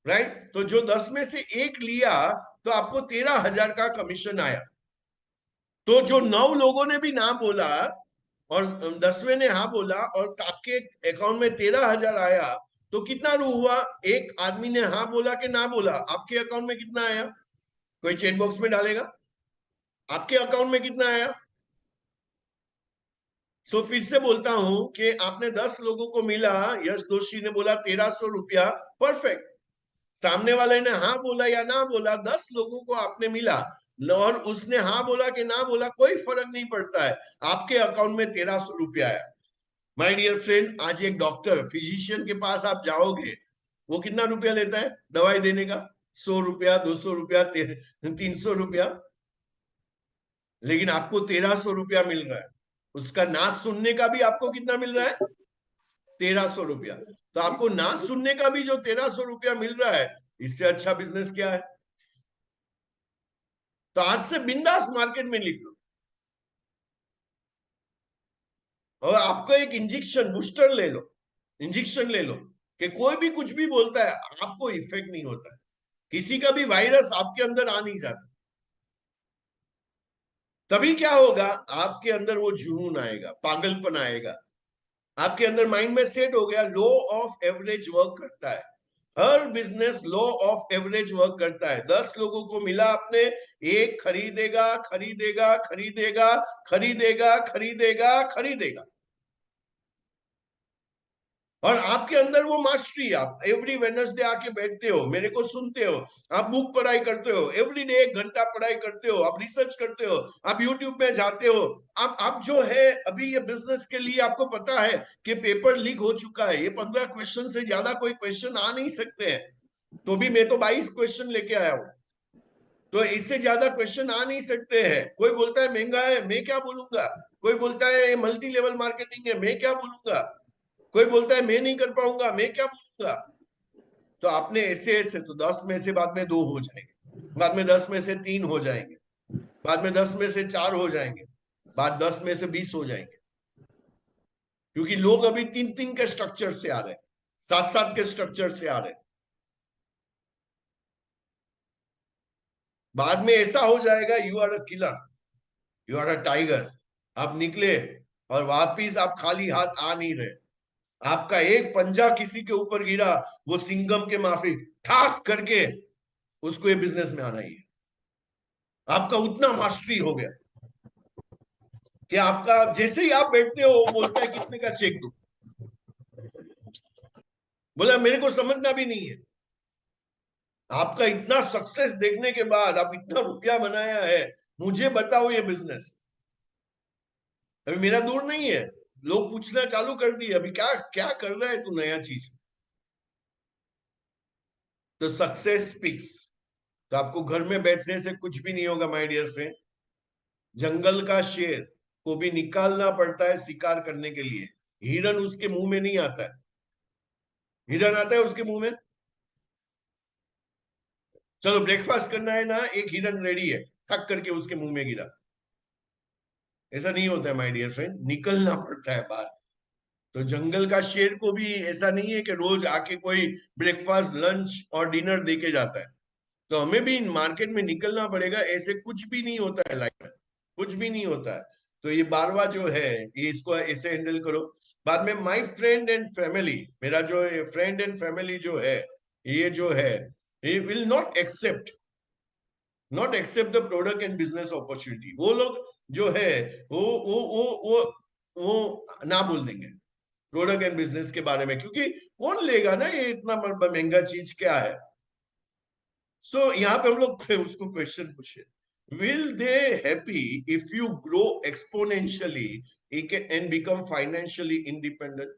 राइट। तो जो 10 में से एक लिया तो आपको 13,000 का कमीशन आया। तो जो 9 लोगों ने भी ना बोला और 10वें ने हाँ बोला और आपके अकाउंट में 13,000 आया, तो कितना रू हुआ, एक आदमी ने हाँ बोला कि ना बोला, आपके अकाउंट में कितना आया, कोई चेट बॉक्स में डालेगा, आपके अकाउंट में कितना आया, सो फिर से बोलता हूं कि आपने 10 लोगों को मिला, यश दोषी ने बोला 1300 रुपया, परफेक्ट। सामने वाले ने हाँ बोला या ना बोला, 10 लोगों को आपने मिला और उसने हाँ बोला कि ना बोला, कोई फर्क नहीं पड़ता है, आपके अकाउंट में 1300 रुपया आया। माय डियर फ्रेंड, आज एक डॉक्टर फिजिशियन के पास आप जाओगे, वो कितना रुपया लेता है दवाई देने का? 100 रुपया, 200 रुपया, 300 रुपया। लेकिन आपको 1300 रुपया मिल रहा है। उसका ना सुनने का भी आपको कितना मिल रहा है? 1300 रुपया। तो आपको ना सुनने का भी जो 1300 रुपया मिल रहा है, इससे अच्छा बिजनेस क्या है? तो आज से बिंदास मार्केट में लिख लो, और आपको एक इंजेक्शन बूस्टर ले लो, इंजेक्शन ले लो कि कोई भी कुछ भी बोलता है, आपको इफेक्ट नहीं होता है, किसी का भी वायरस आपके अंदर आ नहीं जाता। तभी क्या होगा, आपके अंदर वो जुनून आएगा, पागलपन आएगा, आपके अंदर माइंड में सेट हो गया, लॉ ऑफ एवरेज वर्क करता है। हर business law of average work करता है। 10 लोगों को मिला आपने, एक खरीदेगा खरीदेगा खरीदेगा खरीदेगा खरीदेगा खरीदेगा, और आपके अंदर वो मास्टरी। आप एवरी वेडनेसडे आके बैठते हो, मेरे को सुनते हो, आप बुक पढ़ाई करते हो, एवरी डे 1 घंटा पढ़ाई करते हो, आप रिसर्च करते हो, आप यूट्यूब पे जाते हो। आप जो है अभी ये बिजनेस के लिए आपको पता है कि पेपर लीक हो चुका है, ये 15 क्वेश्चन से ज्यादा कोई क्वेश्चन आ नहीं सकते हैं। तो भी मैं तो 22 क्वेश्चन लेके आया हूं, तो इससे ज्यादा क्वेश्चन आ नहीं सकते हैं। कोई बोलता है महंगा है, मैं क्या बोलूंगा? कोई बोलता है मल्टी लेवल मार्केटिंग है, मैं क्या बोलूंगा? कोई बोलता है मैं नहीं कर पाऊंगा, मैं क्या बोलूंगा? तो आपने ऐसे ऐसे तो 10 में से बाद में 2 हो जाएंगे, बाद में 10 में से 3 हो जाएंगे, बाद में 10 में से 4 हो जाएंगे, बाद 10 में से 20 हो जाएंगे। क्योंकि लोग अभी 3-3 के स्ट्रक्चर से आ रहे हैं, 7-7 के स्ट्रक्चर से आ रहे हैं। बाद में ऐसा हो जाएगा, you are a killer, you are a tiger. आप निकले और वापिस आप खाली हाथ आ नहीं रहे, आपका एक पंजा किसी के ऊपर गिरा, वो सिंघम के माफी ठाक करके उसको ये बिजनेस में आना ही है। आपका उतना मास्टरी हो गया कि आपका जैसे ही आप बैठते हो, वो बोलता है कितने का चेक दो। बोला मेरे को समझना भी नहीं है। आपका इतना सक्सेस देखने के बाद, आप इतना रुपया बनाया है, मुझे बताओ ये बिजनेस। अभी मेरा दूर नहीं है, लोग पूछना चालू कर दिए, अभी क्या क्या कर रहा है तू नया चीज। तो सक्सेस स्पीक्स। तो आपको घर में बैठने से कुछ भी नहीं होगा माय डियर फ्रेंड। जंगल का शेर को भी निकालना पड़ता है शिकार करने के लिए, हिरन उसके मुंह में नहीं आता है। हिरन आता है उसके मुंह में? चलो ब्रेकफास्ट करना है ना, एक हिरन रेडी है, ठक करके उसके मुंह में गिरा। ऐसा नहीं होता है माय डियर फ्रेंड, निकलना पड़ता है बाहर। तो जंगल का शेर को भी ऐसा नहीं है कि रोज आके कोई ब्रेकफास्ट लंच और डिनर दे के जाता है। तो हमें भी मार्केट में निकलना पड़ेगा, ऐसे कुछ भी नहीं होता है लाइफ में, कुछ भी नहीं होता है। तो ये बारवा जो है, ये इसको ऐसे हैंडल करो। बाद में माय फ्रेंड एंड फैमिली, मेरा जो फ्रेंड एंड फैमिली जो है, ये जो है, ये will not accept the product and business opportunity. वो लोग जो है, वो ना बोल देंगे प्रोडक्ट एंड बिजनेस के बारे में, क्योंकि कौन लेगा ना, ये इतना महंगा चीज क्या है। सो यहाँ पे हम लोग उसको क्वेश्चन पूछे, will they happy if you grow exponentially and become financially independent?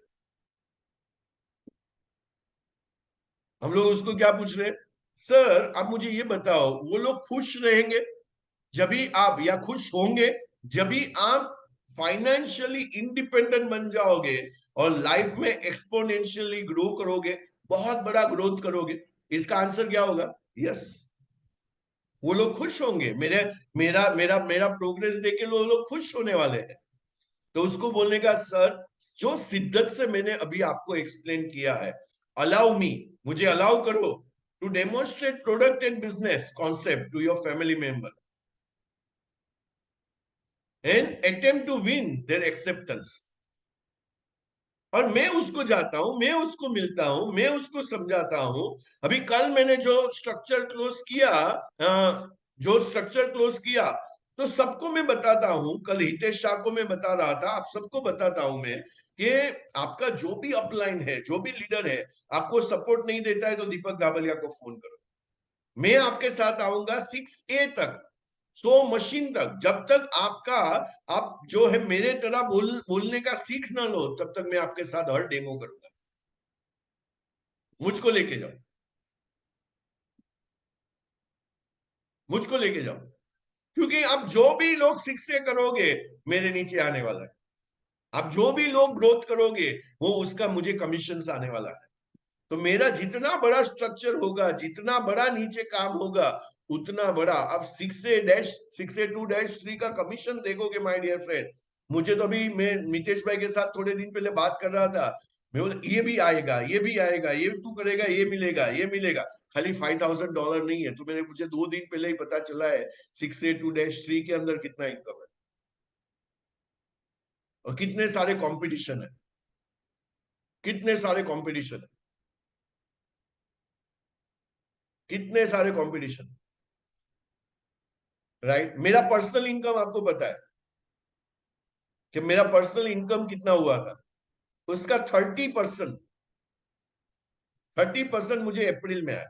हम लोग उसको क्या पूछ रहे हैं, सर आप मुझे ये बताओ, वो लोग खुश रहेंगे जब भी आप, या खुश होंगे जब भी आप फाइनेंशियली इंडिपेंडेंट बन जाओगे और लाइफ में एक्सपोनेंशियली ग्रो करोगे, बहुत बड़ा ग्रोथ करोगे? इसका आंसर क्या होगा? यस, वो लोग खुश होंगे, मेरे मेरा मेरा मेरा प्रोग्रेस देख के वो लोग खुश होने वाले हैं। तो उसको बोलने का, सर जो शिद्दत से मैंने अभी आपको एक्सप्लेन किया है, अलाउ मी, मुझे अलाउ करो to demonstrate product and business concept to your family member and attempt to win their acceptance. और मैं उसको जाता हूं, मैं उसको मिलता हूं, मैं उसको समझाता हूं। अभी कल मैंने जो स्ट्रक्चर क्लोज किया, तो सबको मैं बताता हूं, कल हितेश शाह को मैं बता रहा था, आप सबको बताता हूं मैं कि आपका जो भी अपलाइन है, जो भी लीडर है, आपको सपोर्ट नहीं देता है तो दीपक गाबलिया को फोन करो। मैं आपके साथ आऊंगा 6A तक, 100 मशीन तक। जब तक आप जो है मेरे तरह बोलने का सीख ना लो, तब तक मैं आपके साथ हर डेमो करूंगा। मुझको लेके जाओ, मुझको लेके जाओ, क्योंकि आप जो भी लोग 6A करोगे मेरे नीचे आने वाला है। आप जो भी लोग ग्रोथ करोगे वो उसका मुझे कमीशन आने वाला है। तो मेरा जितना बड़ा स्ट्रक्चर होगा, जितना बड़ा नीचे काम होगा, उतना बड़ा। अब 6A-2-3 का कमीशन देखोगे माय डियर फ्रेंड। मुझे तो अभी, मैं नितेश भाई के साथ थोड़े दिन पहले बात कर रहा था, मैं बोला ये भी आएगा, ये भी आएगा, ये तू करेगा, ये मिलेगा, ये मिलेगा। खाली $5,000 नहीं है। तो मुझे 2 दिन पहले ही पता चला है 6A-2-3 के अंदर कितना इनकम है और कितने सारे कंपटीशन है, कितने सारे कंपटीशन है, कितने सारे कंपटीशन। राइट। मेरा पर्सनल इनकम आपको पता है कि मेरा पर्सनल इनकम कितना हुआ था? उसका 30% मुझे अप्रैल में आया।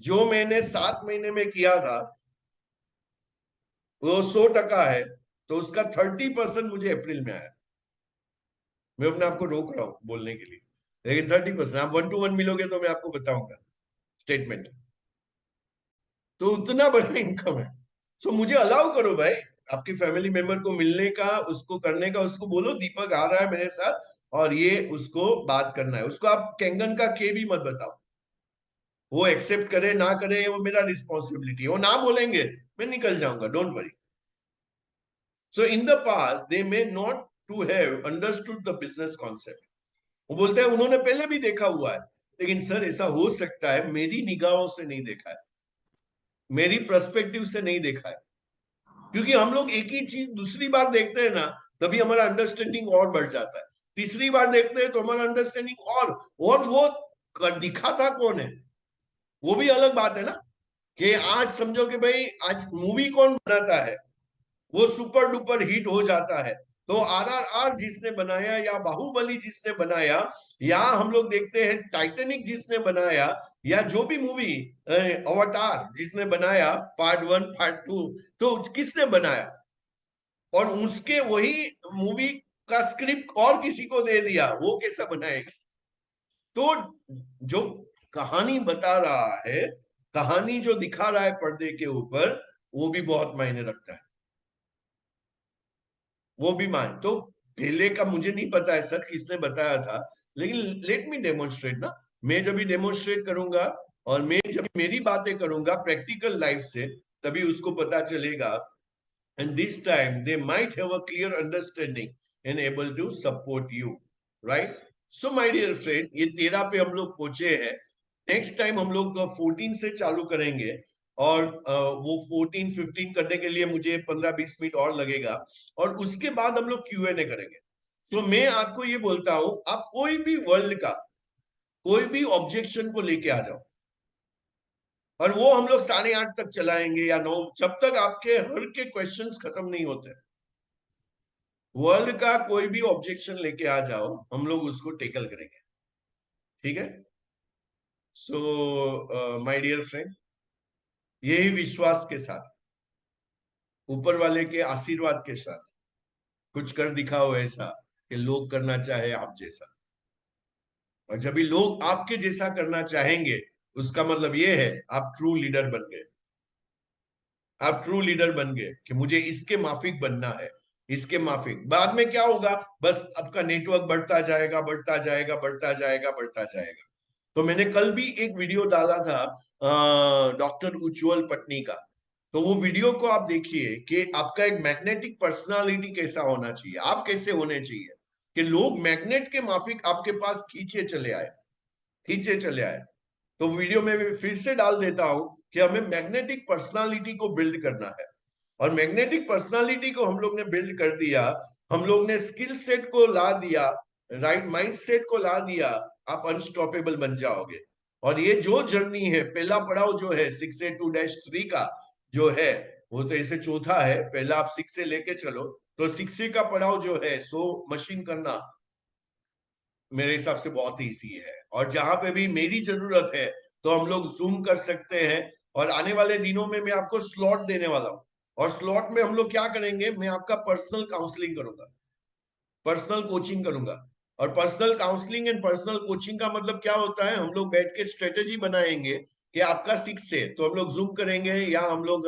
जो मैंने 7 महीने में किया था वो 100% है, तो उसका 30% मुझे अप्रैल में आया। मैं अपने आपको रोक रहा हूं बोलने के लिए, लेकिन 30%। आप 1-to-1 मिलोगे तो मैं आपको बताऊंगा स्टेटमेंट। तो उतना बड़ा इनकम है। सो मुझे अलाउ करो भाई, आपकी फैमिली मेंबर को मिलने का, उसको करने का। उसको बोलो दीपक आ रहा है मेरे साथ और ये उसको बात करना है। उसको आप कैंगन का के भी मत बताओ। वो एक्सेप्ट करे ना करे वो मेरा रिस्पॉन्सिबिलिटी है। वो ना बोलेंगे मैं निकल जाऊंगा, don't worry. So in the past they may not to have understood the business concept. वो बोलते हैं उन्होंने पहले भी देखा हुआ है, लेकिन सर ऐसा हो सकता है मेरी निगाहों से नहीं देखा है, मेरी पर्सपेक्टिव से नहीं देखा है। क्योंकि हम लोग एक ही चीज दूसरी बार देखते हैं ना, तभी हमारा अंडरस्टैंडिंग और बढ़ जाता है। तीसरी बार देखते हैं तो हमारा अंडरस्टैंडिंग और वो दिखाता कौन है वो भी अलग बात है ना। कि आज समझो कि भाई आज मूवी कौन बनाता है, वो सुपर डुपर हिट हो जाता है। तो RRR जिसने बनाया या बाहुबली जिसने बनाया या हम लोग देखते हैं टाइटैनिक जिसने बनाया या जो भी मूवी अवतार जिसने बनाया पार्ट 1 पार्ट 2, तो किसने बनाया? और उसके वही मूवी का स्क्रिप्ट और किसी को दे दिया, वो कैसा बनाएगा? तो जो कहानी बता रहा है, कहानी जो दिखा रहा है पर्दे के ऊपर, वो भी बहुत मायने रखता है। वो भी मान तो पहले का मुझे नहीं पता है सर किसने बताया था, लेकिन लेट मी डेमोन्स्ट्रेट ना। मैं जब भी डेमोन्स्ट्रेट करूंगा और मैं जब मेरी बातें करूंगा प्रैक्टिकल लाइफ से, तभी उसको पता चलेगा। And this time they might have a clear understanding and able to support you, right? So my dear friend, ये 13 पे हम लोग पहुंचे हैं। नेक्स्ट टाइम हम लोग 14 से चालू करेंगे और वो 14-15 करने के लिए मुझे 15-20 मिनट और लगेगा और उसके बाद हम लोग Q&A करेंगे। सो मैं आपको ये बोलता हूं, आप कोई भी वर्ल्ड का कोई भी ऑब्जेक्शन को लेके आ जाओ और वो हम लोग 8:30 तक चलाएंगे या 9, जब तक आपके हर के क्वेश्चंस खत्म नहीं होते। वर्ल्ड का कोई भी ऑब्जेक्शन लेके आ जाओ, हम लोग उसको टेकल करेंगे, ठीक है? सो माय डियर फ्रेंड, यही विश्वास के साथ, ऊपर वाले के आशीर्वाद के साथ कुछ कर दिखाओ ऐसा कि लोग करना चाहे आप जैसा। और जब भी लोग आपके जैसा करना चाहेंगे, उसका मतलब ये है आप ट्रू लीडर बन गए। आप ट्रू लीडर बन गए कि मुझे इसके माफिक बनना है, इसके माफिक। बाद में क्या होगा? बस आपका नेटवर्क बढ़ता जाएगा, बढ़ता जाएगा, बढ़ता जाएगा, बढ़ता जाएगा। तो मैंने कल भी एक वीडियो डाला था डॉक्टर उज्जवल पटनी का। तो वो वीडियो को आप देखिए कि आपका एक मैग्नेटिक पर्सनालिटी कैसा होना चाहिए, आप कैसे होने चाहिए कि लोग मैग्नेट के माफिक आपके पास खींचे चले आए, खींचे चले आए। तो वीडियो में फिर से डाल देता हूं कि हमें मैग्नेटिक पर्सनालिटी को बिल्ड करना है। और मैग्नेटिक पर्सनालिटी को हम लोग ने बिल्ड कर दिया, हम लोग ने स्किल सेट को ला दिया, राइट माइंड सेट को ला दिया, आप अनस्टॉपेबल बन जाओगे। और ये जो जर्नी है, पहला पड़ाव जो है 6A-2-3 का जो है, वो तो ऐसे चौथा है, पहला आप 6 से लेके चलो, तो 6 का पड़ाव जो है सो मशीन करना मेरे हिसाब से बहुत ईजी है। और जहां पे भी मेरी जरूरत है तो हम लोग जूम कर सकते हैं। और आने वाले दिनों में मैं आपको स्लॉट देने वाला हूं, और स्लॉट में हम लोग क्या करेंगे, मैं आपका पर्सनल काउंसलिंग करूंगा, पर्सनल कोचिंग करूंगा। और personal counselling and personal coaching का मतलब क्या होता है, हम लोग बैठ के स्ट्रेटेजी बनाएंगे कि आपका 6 से तो हम लोग जूम करेंगे, या हम लोग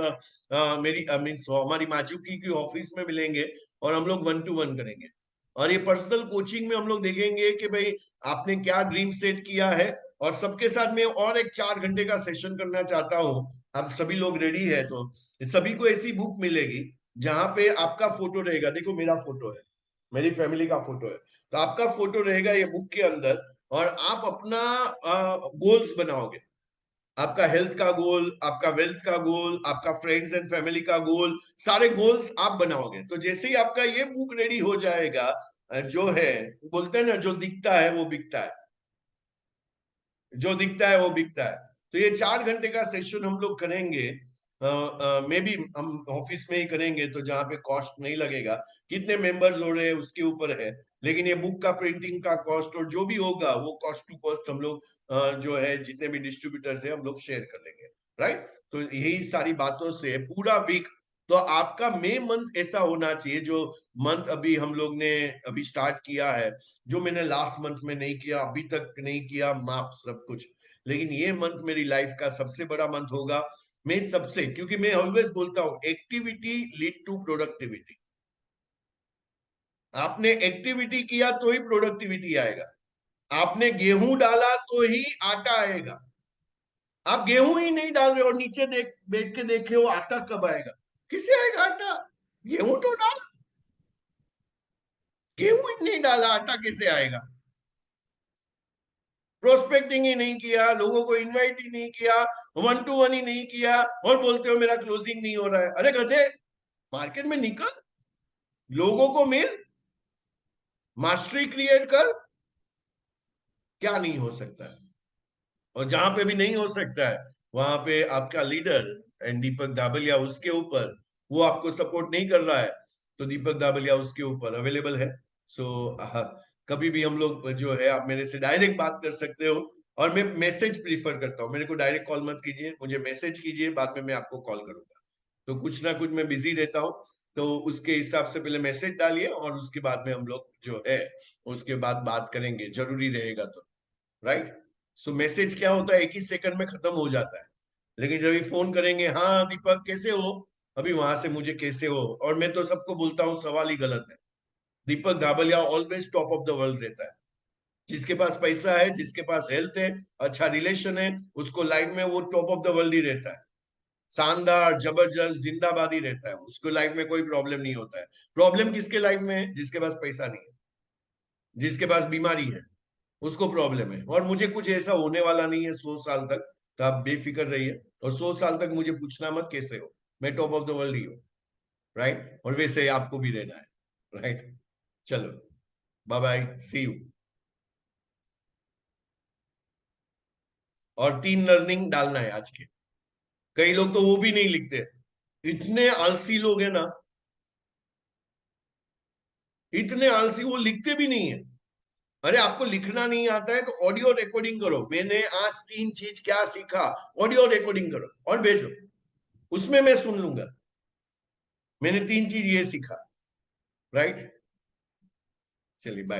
मेरी मीन्स हमारी माजुकी की ऑफिस में मिलेंगे और हम लोग 1-to-1 करेंगे। और ये पर्सनल कोचिंग में हम लोग देखेंगे कि भाई आपने क्या ड्रीम सेट किया है। और सबके साथ में और एक 4 घंटे का सेशन करना चाहता हूँ, आप सभी लोग रेडी है तो सभी को ऐसी बुक मिलेगी जहां पे आपका फोटो रहेगा। देखो मेरा फोटो है, मेरी फैमिली का फोटो है, तो आपका फोटो रहेगा ये बुक के अंदर। और आप अपना गोल्स बनाओगे, आपका हेल्थ का गोल, आपका वेल्थ का गोल, आपका फ्रेंड्स एंड फैमिली का गोल, सारे गोल्स आप बनाओगे। तो जैसे ही आपका ये बुक रेडी हो जाएगा, जो है बोलते हैं ना, जो दिखता है वो बिकता है, जो दिखता है वो बिकता है। तो ये 4 घंटे का सेशन हम लोग करेंगे, मे बी हम ऑफिस में ही करेंगे, तो जहाँ पे कॉस्ट नहीं लगेगा, कितने मेंबर्स हो रहे हैं उसके ऊपर है, लेकिन ये बुक का प्रिंटिंग का कॉस्ट और जो भी होगा वो कॉस्ट टू कॉस्ट हम लोग जो है जितने भी डिस्ट्रीब्यूटर्स है हम लोग शेयर कर लेंगे, राइट। तो यही सारी बातों से पूरा वीक, तो आपका मई मंथ ऐसा होना चाहिए, जो मंथ अभी हम लोग ने अभी स्टार्ट किया है, जो मैंने लास्ट मंथ में नहीं किया, अभी तक नहीं किया, माफ सब कुछ, लेकिन ये मंथ मेरी लाइफ का सबसे बड़ा मंथ होगा। मैं सबसे, क्योंकि मैं ऑलवेज बोलता हूं एक्टिविटी लीड टू प्रोडक्टिविटी। आपने एक्टिविटी किया तो ही प्रोडक्टिविटी आएगा, आपने गेहूं डाला तो ही आटा आएगा। आप गेहूं ही नहीं डाल रहे और नीचे देख बैठ के देखे हो आटा कब आएगा, किसे आएगा आटा, गेहूं तो डाल, गेहूं ही नहीं डाला आटा कैसे आएगा। प्रोस्पेक्टिंग ही नहीं किया, लोगों को इनवाइट ही नहीं किया, 1-to-1 ही नहीं किया, और बोलते हो मेरा क्लोजिंग नहीं हो रहा है। अरे गधे, मार्केट में निकल, लोगों को मिल, मास्टरी क्रिएट कर, क्या नहीं हो सकता है। और जहां पे भी नहीं हो सकता है वहां पे आपका लीडर एंड दीपक दाबलिया उसके ऊपर, वो आपको सपोर्ट नहीं कर रहा है, तो दीपक दाबलिया उसके ऊपर अवेलेबल है। सो कभी भी हम लोग जो है, आप मेरे से डायरेक्ट बात कर सकते हो। और मैं मैसेज प्रीफर करता हूँ, मेरे को डायरेक्ट कॉल मत कीजिए, मुझे मैसेज कीजिए, बाद में मैं आपको कॉल करूंगा। तो कुछ ना कुछ मैं बिजी रहता हूँ, तो उसके हिसाब से पहले मैसेज डालिए और उसके बाद में हम लोग जो है उसके बाद बात करेंगे, जरूरी रहेगा तो, राइट। सो मैसेज क्या होता है, एक ही सेकंड में खत्म हो जाता है, लेकिन जब भी फोन करेंगे, हाँ दीपक कैसे हो, अभी वहां से मुझे कैसे हो, और मैं तो सबको बोलता हूँ सवाल ही गलत है। Deepak Dhabalia always top of the world रहता है। जिसके पास पैसा है, जिसके पास हेल्थ है, अच्छा रिलेशन है, उसको लाइफ में वो टॉप ऑफ द वर्ल्ड ही रहता है, शानदार जबरदस्त जिंदाबाद ही रहता है, उसको लाइफ में कोई प्रॉब्लम नहीं होता है। प्रॉब्लम किसके लाइफ में है, जिसके पास पैसा नहीं है, जिसके पास बीमारी है, उसको प्रॉब्लम है। और मुझे कुछ ऐसा होने वाला नहीं है 100 साल तक, तो आप बेफिक्र रहिए, और 100 साल तक मुझे पूछना मत कैसे हो, मैं टॉप ऑफ द वर्ल्ड ही हूँ, राइट। और वैसे ही आपको भी रहना है, राइट। चलो, बाय बाय, सी यू। और 3 लर्निंग डालना है आज के। कई लोग तो वो भी नहीं लिखते, इतने आलसी लोग हैं ना, इतने आलसी, वो लिखते भी नहीं है। अरे आपको लिखना नहीं आता है तो ऑडियो रिकॉर्डिंग करो, मैंने आज 3 चीज क्या सीखा, ऑडियो रिकॉर्डिंग करो और भेजो, उसमें मैं सुन लूंगा, मैंने 3 चीज ये सीखा, राइट। चलिए बाय।